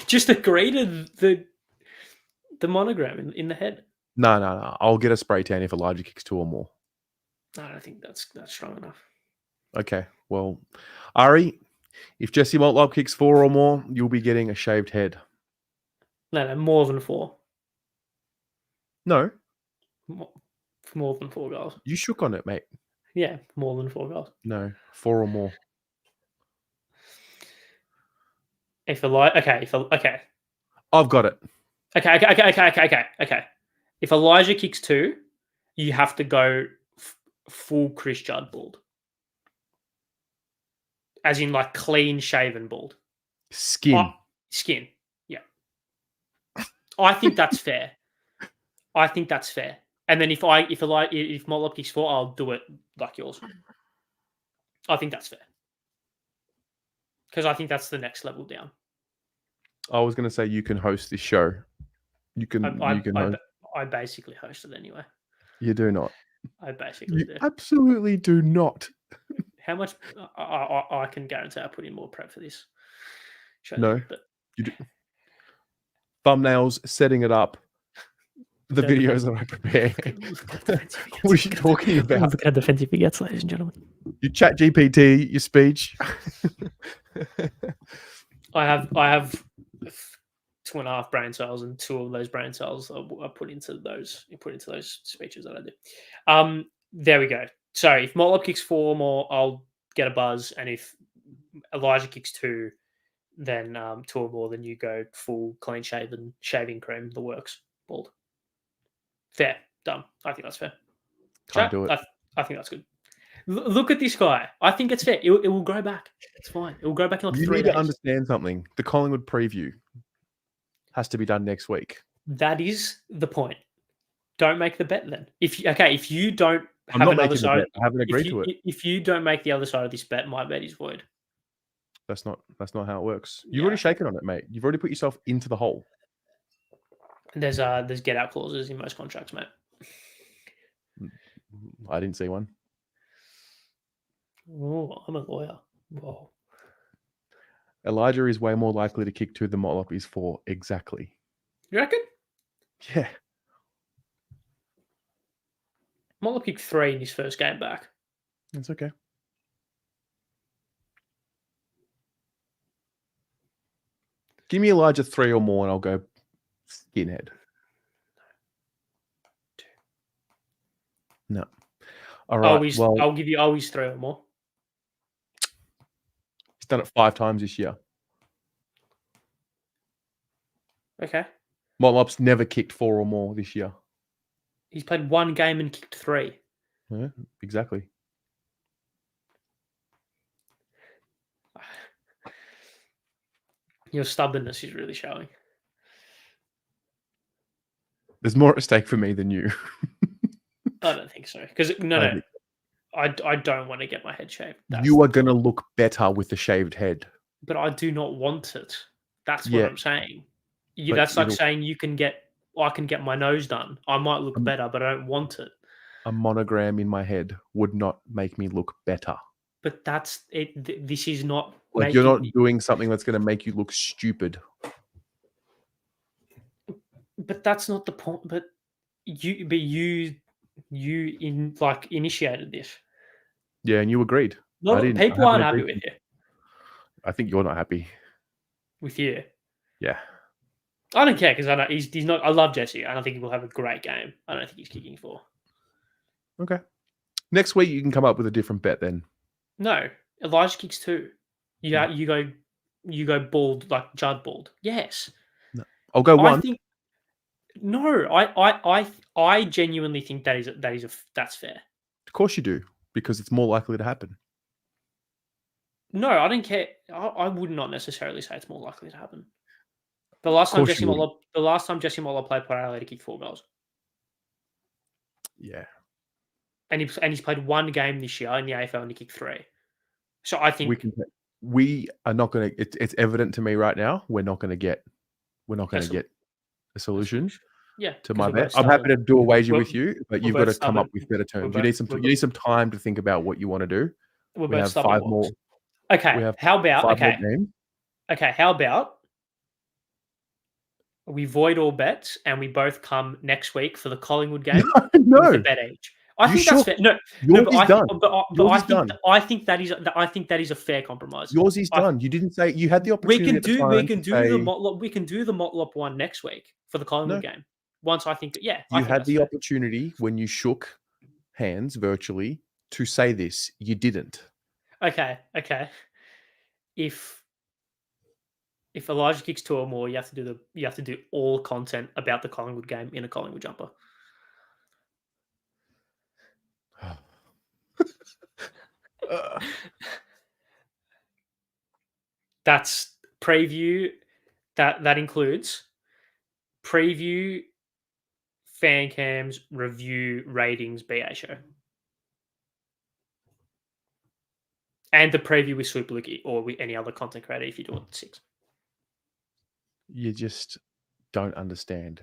just agree to the monogram in the head. No. I'll get a spray tan if Elijah kicks 2 or more. I don't think that's strong enough. Okay, well, Ari, if Jesse Motlop kicks 4 or more, you'll be getting a shaved head. No, more than 4. No. More than 4 goals. You shook on it, mate. Yeah, more than 4 goals. No, 4 or more. Okay. I've got it. Okay. If Elijah kicks 2, you have to go full Chris Judd bald. As in, like, clean shaven bald. Skin. Skin. Yeah. I think that's fair. And then if Motlop kicks 4, I'll do it like yours. I think that's fair. Because I think that's the next level down. I was going to say you can host this show. You can host. I basically host it anyway. You do not. I basically do. Absolutely do not. How much? I can guarantee I put in more prep for this show. No, but you do. Thumbnails, setting it up, the videos that I prepare. What are you talking about? Look how defensive he gets, ladies and gentlemen. Your chat GPT, your speech. I have 2.5 brain cells, and 2 of those brain cells are put into those speeches that I do. There we go. So if Motlop kicks 4 more, I'll get a buzz, and if Elijah kicks 2, then 2 or more, then you go full clean shaven, shaving cream, the works, bald. Fair, done. I think that's fair. Can't do it. I think that's good. Look at this guy. I think it's fair. It will grow back. It's fine. It will grow back in like You 3 need days. to understand something. The Collingwood preview has to be done next week. That is the point. Don't make the bet then. If you don't I'm have not another making the side, bet. I haven't agreed to it. If you don't make the other side of this bet, my bet is void. That's not how it works. You've already shaken on it, mate. You've already put yourself into the hole. There's get out clauses in most contracts, mate. I didn't see one. Oh, I'm a lawyer. Whoa. Elijah is way more likely to kick 2 than Motlop is 4. Exactly. You reckon? Yeah. Motlop kicked 3 in his first game back. That's okay. Give me Elijah 3 or more and I'll go skinhead. No. All right. I'll give you always 3 or more. He's done it 5 times this year. Okay. Motlop's never kicked 4 or more this year. He's played 1 game and kicked 3. Yeah, exactly. Your stubbornness is really showing. There's more at stake for me than you. I don't think so. Because I don't want to get my head shaved. You are going to look better with the shaved head. But I do not want it. That's what I'm saying. That's like saying I can get my nose done. I might look better, but I don't want it. A monogram in my head would not make me look better. But that's it. This is not like you're not doing something that's going to make you look stupid. But that's not the point. But you initiated this. Yeah, and you agreed. People aren't happy with you. I think you're not happy with you. Yeah, I don't care because I know he's not. I love Jesse. I don't think he will have a great game. I don't think he's kicking 4. Okay. Next week you can come up with a different bet then. No, Elijah kicks 2. You go bald like Judd bald. Yes. No. I'll go 1. I genuinely think that's fair. Of course you do, because it's more likely to happen. No, I don't care. I would not necessarily say it's more likely to happen. The last time Jesse Motlop played Port Adelaide, he kicked 4 goals. Yeah. And he's played 1 game this year in the AFL and he kicked 3. So I think we are not going to. It's evident to me right now. We're not going to get a solution. Yeah, to my bet. I'm happy to do a wager with you, but you've got to come up with better terms. You need some time to think about what you want to do. We have 5 more. Okay. How about how about we void all bets and we both come next week for the Collingwood game? No. With the bet age. I think that's fair. I think that is a fair compromise. Yours is done. You didn't say you had the opportunity. We can do the Motlop one next week for the Collingwood game. Once I think you had the opportunity when you shook hands virtually to say this. You didn't. Okay. If Elijah kicks 2 or more, you have to do all content about the Collingwood game in a Collingwood jumper. That's preview. That includes preview, fan cams, review, ratings, BA show, and the preview with Super Lucky or with any other content creator if you do it at 6. You just don't understand.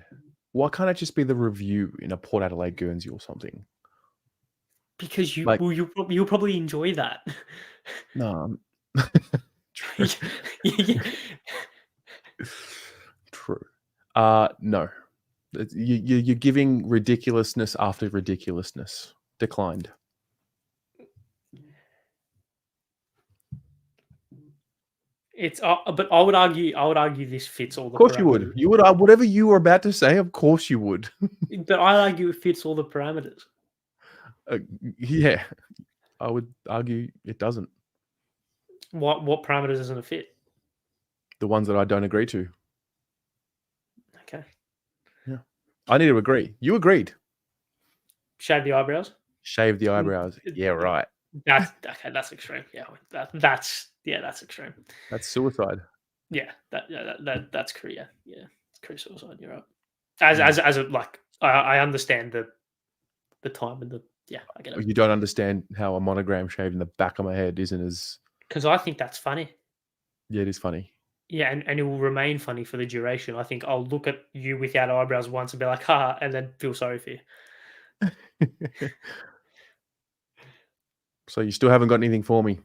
Why can't it just be the review in a Port Adelaide Guernsey or something? Because you'll probably enjoy that. No. True. No. You're giving ridiculousness after ridiculousness. Declined. It's but I would argue this fits all the Of course you parameters. would. You would whatever you were about to say. Of course you would. But I argue it fits all the parameters. Yeah, I would argue it doesn't. What parameters doesn't it fit? The ones that I don't agree to. Okay. Yeah, I need to agree. You agreed. Shave the eyebrows. Shave the eyebrows. Yeah, right. That's okay. That's extreme. Yeah, that's extreme. That's suicide. Yeah, that's career. Yeah, it's career suicide. You're right. As a like, I understand the time and the I get it. You don't understand how a monogram shaved in the back of my head isn't as. Because I think that's funny. Yeah, it is funny. Yeah, and it will remain funny for the duration. I think I'll look at you without eyebrows once and be like, "Ha," and then feel sorry for you. So you still haven't got anything for me.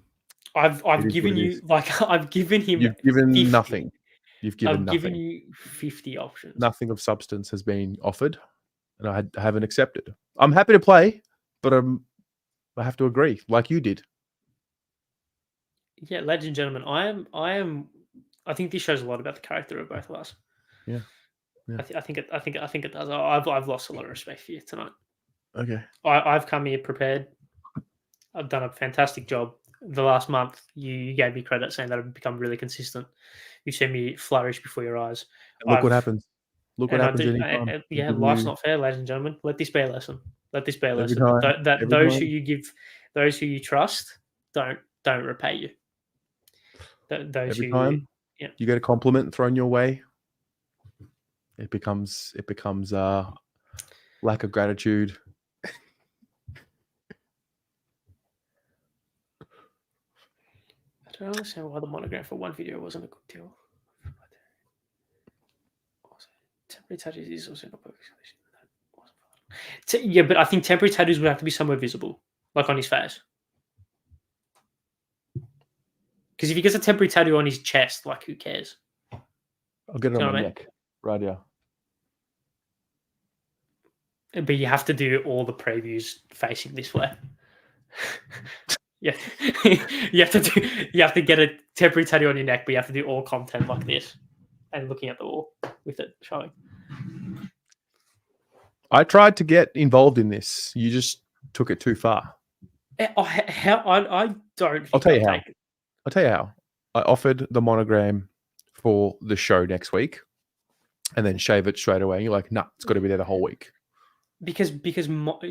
I've given you I've given him. You've given 50. nothing. You've given I've nothing. given you 50 options. Nothing of substance has been offered, and I haven't accepted. I'm happy to play, but I have to agree, like you did. Yeah, ladies and gentlemen, I think this shows a lot about the character of both of us. Yeah. I think it does. I've lost a lot of respect for you tonight. Okay. I've come here prepared. I've done a fantastic job. The last month, you gave me credit saying that I've become really consistent. You seen me flourish before your eyes. And look what happens. Look what happens anytime. Yeah, life's not fair, ladies and gentlemen. Let this be a lesson. Let this be a lesson. Time, that those who you give, those who you trust, don't repay you. Those every who, time you get a compliment thrown your way, it becomes lack of gratitude. I don't understand why the monogram for one video wasn't a good deal. Temporary tattoos is also not perfect. Yeah, but I think temporary tattoos would have to be somewhere visible, like on his face. Because if he gets a temporary tattoo on his chest, like who cares? I'll get it on my neck, right here. But you have to do all the previews facing this way. Yeah, you have to get a temporary tattoo on your neck, but you have to do all content like this and looking at the wall with it showing. I tried to get involved in this. You just took it too far. I don't. I'll tell you how. I'll tell you how. I offered the monogram for the show next week, and then shave it straight away. You're like, nah, it's got to be there the whole week. Because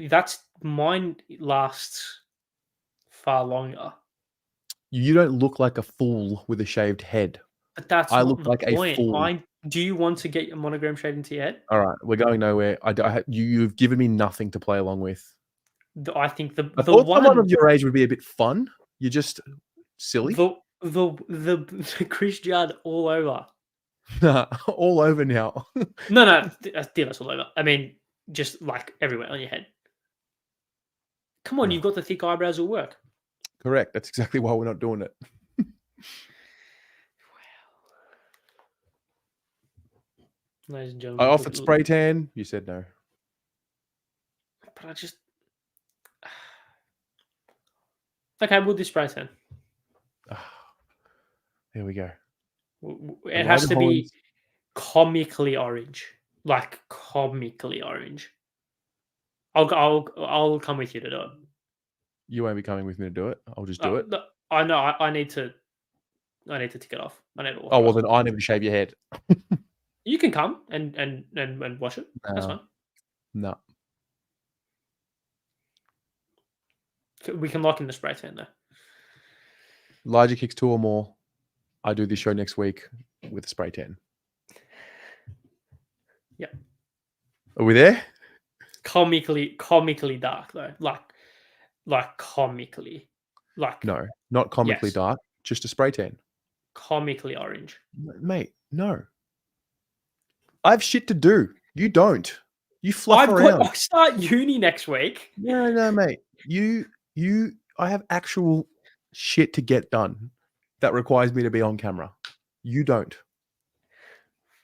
that's mine lasts far longer. You don't look like a fool with a shaved head. But that's I look like a fool. Do you want to get your monogram shaved into your head? All right, we're going nowhere. You've given me nothing to play along with. I think I thought someone of your age would be a bit fun. You're just silly. The Chris Judd all over. All over now. No, that's all over. I mean, just like everywhere on your head. Come on, you've got the thick eyebrows will work. Correct. That's exactly why we're not doing it. Ladies and gentlemen, I offered spray tan. You said no. But I just... Okay, we'll do spray tan. Here we go. It has to be comically orange. Like, comically orange. I'll come with you to do it. You won't be coming with me to do it. I'll just do it. No, I know. I need to tick it off. I need to. Oh well, then I need to shave your head. You can come and wash it. No. That's fine. No. We can lock in the spray tan though. Elijah kicks 2 or more. I do this show next week with a spray tan. Yeah. Are we there? Comically dark though. Like comically. Like no, not comically dark. Just a spray tan. Comically orange. Mate, no. I have shit to do. You don't. You fluff around. I start uni next week. No, mate. I have actual shit to get done that requires me to be on camera. You don't.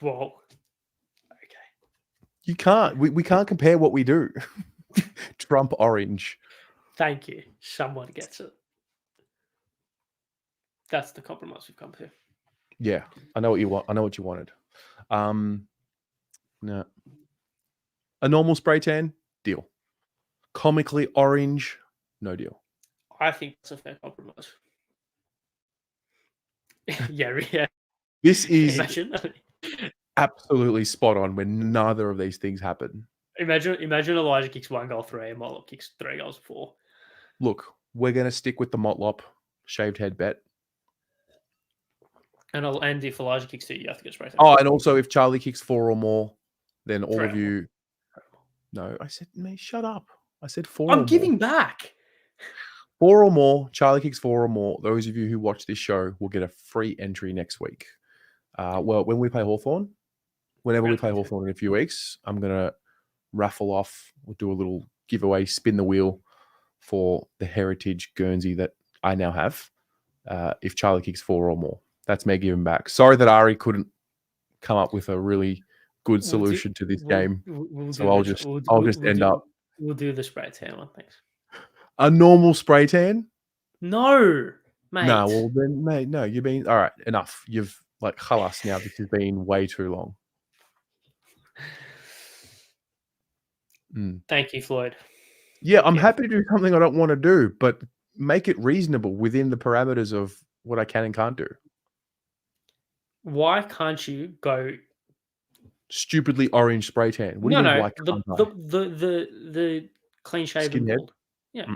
Well, okay. You can't. We can't compare what we do. Trump orange. Thank you. Someone gets it. That's the compromise we've come to. Yeah, I know what you want. I know what you wanted. No. A normal spray tan, deal. Comically orange, no deal. I think it's a fair compromise. yeah. This is Imagine, absolutely spot on when neither of these things happen. imagine Elijah kicks 1 goal 3 and Motlop kicks 3 goals 4. Look, we're going to stick with the Motlop shaved head bet. And if Elijah kicks 2, you have to get spray tan. Oh, and also if Charlie kicks 4 or more, then all 3 of or more. you. No, I said, mate, shut up. I said 4 I'm or giving more. back. 4 or more. Charlie kicks 4 or more. Those of you who watch this show will get a free entry next week. Well, when we play Hawthorn, whenever we play Hawthorn in a few weeks, I'm going to raffle off. We'll do a little giveaway, spin the wheel for the heritage Guernsey that I now have. If Charlie kicks 4 or more, that's me giving back. Sorry that Ari couldn't come up with a really good solution to this game. So I'll just end up. We'll do the spray tan one, thanks. A normal spray tan? No, mate. No, well then, mate, no, you've been all right. Enough. You've like halas now. This has been way too long. Thank you, Floyd. Yeah, I'm happy to do something I don't want to do, but make it reasonable within the parameters of what I can and can't do. Why can't you go stupidly orange spray tan? What do you mean? Why can't I? The clean shaven Skinhead? bald. Yeah,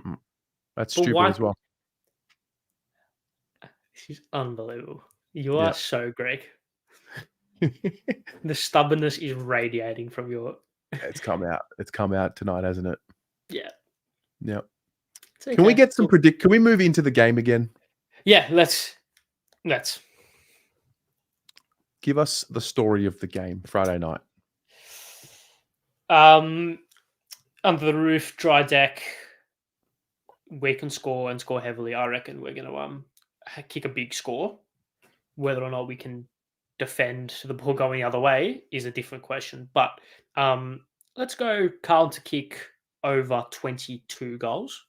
that's stupid as well. This is unbelievable. You are so Greg. The stubbornness is radiating from your. It's come out. It's come out tonight, hasn't it? Yeah. Yep. Okay. Can we get some Can we move into the game again? Yeah, let's. Give us the story of the game Friday night. Under the roof, dry deck. We can score and score heavily. I reckon we're going to kick a big score. Whether or not we can defend the ball going the other way is a different question. But let's go Carlton to kick over 22 goals.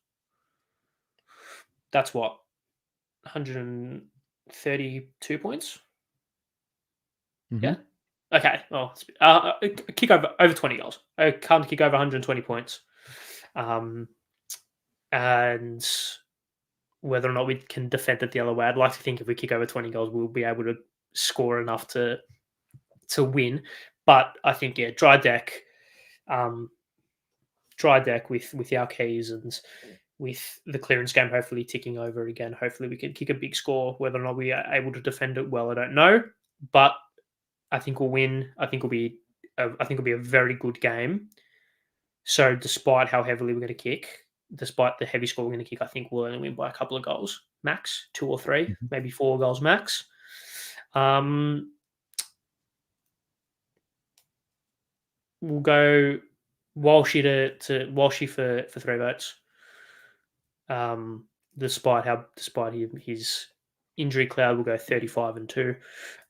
That's what? 132 points? Mm-hmm. Yeah? Okay. Well, kick over 20 goals. Carlton kick over 120 points. And whether or not we can defend it the other way, I'd like to think if we kick over 20 goals, we'll be able to score enough to win. But I think, dry deck with our keys and with the clearance game hopefully ticking over again. Hopefully we can kick a big score. Whether or not we are able to defend it well, I don't know. But I think we'll win. I think it'll be a very good game. So despite how heavily we're going to kick, despite the heavy score we're going to kick, I think we'll only win by a couple of goals, max 2 or 3, maybe 4 goals max. We'll go Walshy for 3 votes. Despite his injury cloud, we'll go 35-2.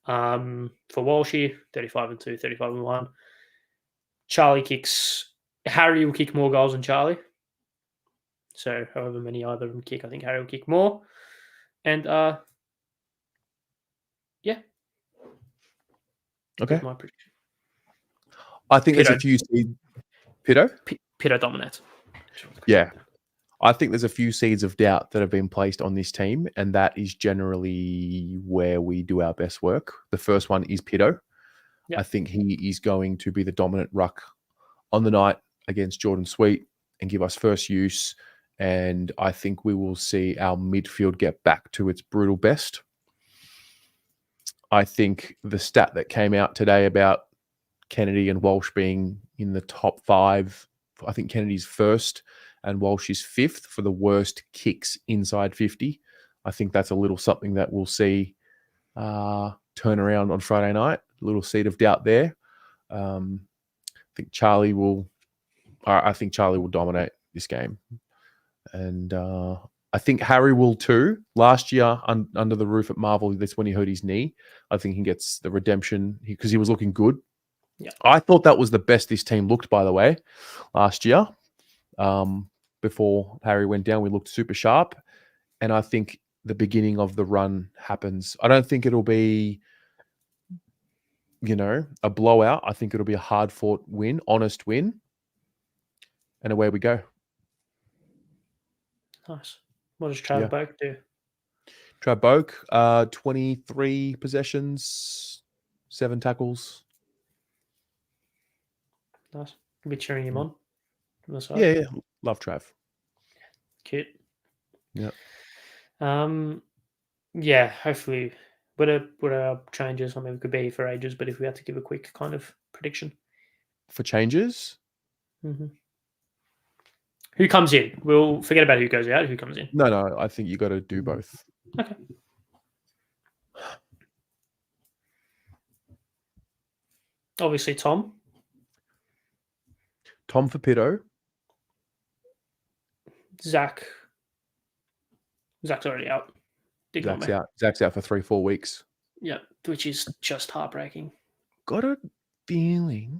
For Walshy, 35-2, 35-1. Harry will kick more goals than Charlie. So however many either of them kick, I think Harry will kick more. And yeah. Okay. That's my prediction. I think there's a few seeds. Pito dominates. Yeah. I think there's a few seeds of doubt that have been placed on this team, and that is generally where we do our best work. The first one is Pito. Yep. I think he is going to be the dominant ruck on the night against Jordan Sweet and give us first use. And I think we will see our midfield get back to its brutal best. I think the stat that came out today about Kennedy and Walsh being in the top 5, I think Kennedy's first and Walsh is 5th for the worst kicks inside 50. I think that's a little something that we'll see turn around on Friday night. A little seed of doubt there. I think Charlie will dominate this game. And I think Harry will too. Last year, under the roof at Marvel, that's when he hurt his knee. I think he gets the redemption because he was looking good I thought that was the best this team looked, by the way, last year. Before Harry went down, we looked super sharp. And I think the beginning of the run happens. I don't think it'll be, a blowout. I think it'll be a hard-fought win, honest win. And away we go. Nice. What does Trav Yeah. Boak do? Trav Boak, 23 possessions, 7 tackles. Nice. You'll be cheering him on the side. Yeah. Love Trav. Cute. Yeah. Yeah, hopefully. What are changes? I mean, it could be for ages, but if we had to give a quick kind of prediction. For changes? Mm-hmm. Who comes in? We'll forget about who goes out. Who comes in? No, I think you got to do both. Okay. Obviously, Tom. Tom for Pitto. Zach's already out. Zach's out for 3-4 weeks. Yeah, which is just heartbreaking. Got a feeling.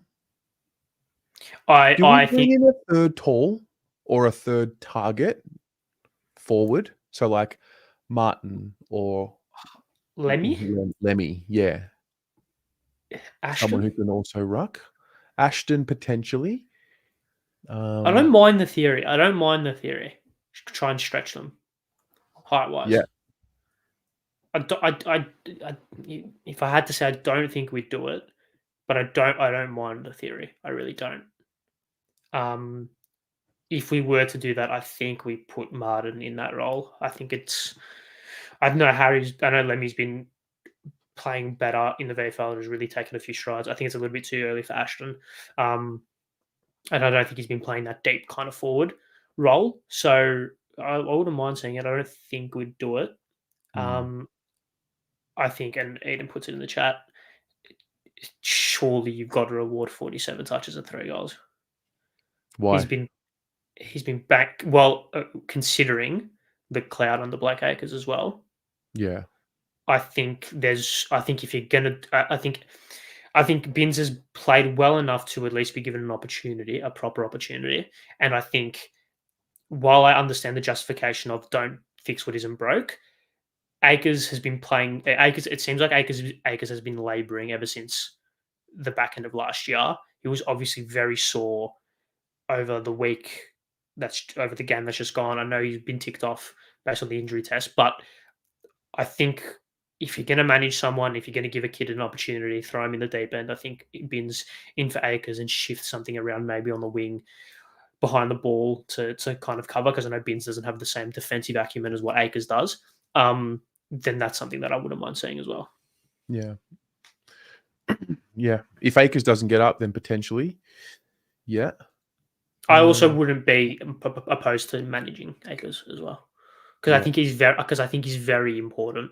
I bring in a third tall or a third target forward? So like Martin or Lemmy, yeah. Ashton? Someone who can also ruck. Ashton potentially. I don't mind the theory. Try and stretch them height-wise. Yeah. If I had to say, I don't think we'd do it, but I don't mind the theory. I really don't. If we were to do that, I think we put Martin in that role. I think I know Lemmy's been playing better in the VFL and has really taken a few strides. I think it's a little bit too early for Ashton. And I don't think he's been playing that deep kind of forward role. So I wouldn't mind saying it. I don't think we'd do it. I think, and Eden puts it in the chat, surely you've got to reward 47 touches and 3 goals. Why? He's been back, well, considering the cloud under Black Acres as well. Yeah. I think if you're going to, I think Binns has played well enough to at least be given an opportunity, a proper opportunity. And I think while I understand the justification of don't fix what isn't broke, Acres has been playing. It seems like Acres has been labouring ever since the back end of last year. He was obviously very sore over the week. That's over the game that's just gone. I know he's been ticked off based on the injury test, but I think if you're going to manage someone, if you're going to give a kid an opportunity, throw him in the deep end. I think Binns in for Acres and shift something around maybe on the wing behind the ball to kind of cover, because I know Binns doesn't have the same defensive acumen as what Acres does. Then that's something that I wouldn't mind seeing as well. Yeah. Yeah. If Acres doesn't get up, then potentially. Yeah. I also wouldn't be opposed to managing Acres as well, because I think he's very important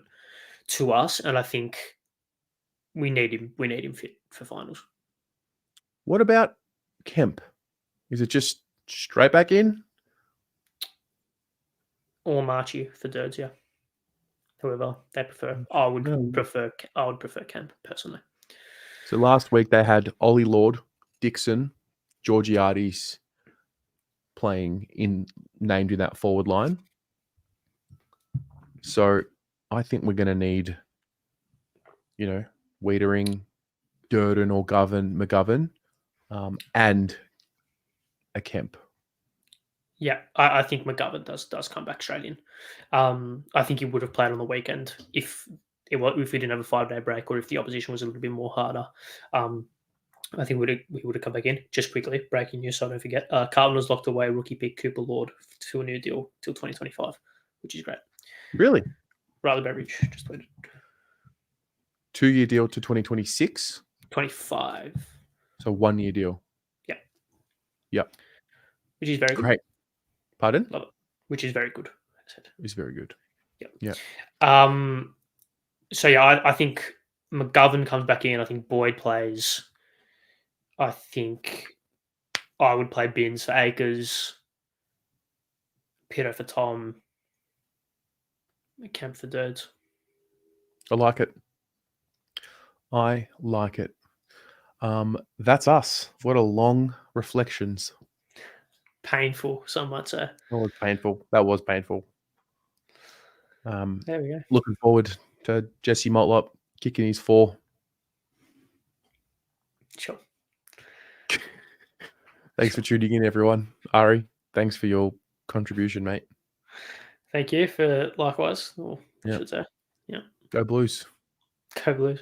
to us, and I think we need him. We need him fit for finals. What about Kemp? Is it just straight back in? Or Marchie for Dirds, yeah. Whoever they prefer. I would prefer Kemp personally. So last week they had Ollie Lord, Dixon, Georgiades named in that forward line. So I think we're going to need, Wiedering, Durden or McGovern, and a Kemp. Yeah, I think McGovern does come back straight in. I think he would have played on the weekend if we didn't have a 5-day break, or if the opposition was a little bit more harder. I think we would have come back in. Just quickly, breaking news, so I don't forget. Carlton has locked away rookie pick Cooper Lord to a new deal till 2025, which is great. Really? Riley Beveridge just tweeted. 2-year deal to 2026? 25. So 1-year deal. Yeah. Yep. Which is very great. Pardon? Love it. Which is very good. It's very good. Yeah. So yeah, I think McGovern comes back in. I think Boyd plays. I think I would play Binns for Acres, Pitto for Tom, Kemp for Dirds. I like it. That's us. What a long reflections. Painful, some might say. That was painful. That was painful. There we go. Looking forward to Jesse Motlop kicking his 4. Sure. Thanks for tuning in, everyone. Ari, thanks for your contribution, mate. Thank you for likewise. Or I Yep. should say. Yeah. Go Blues. Go Blues.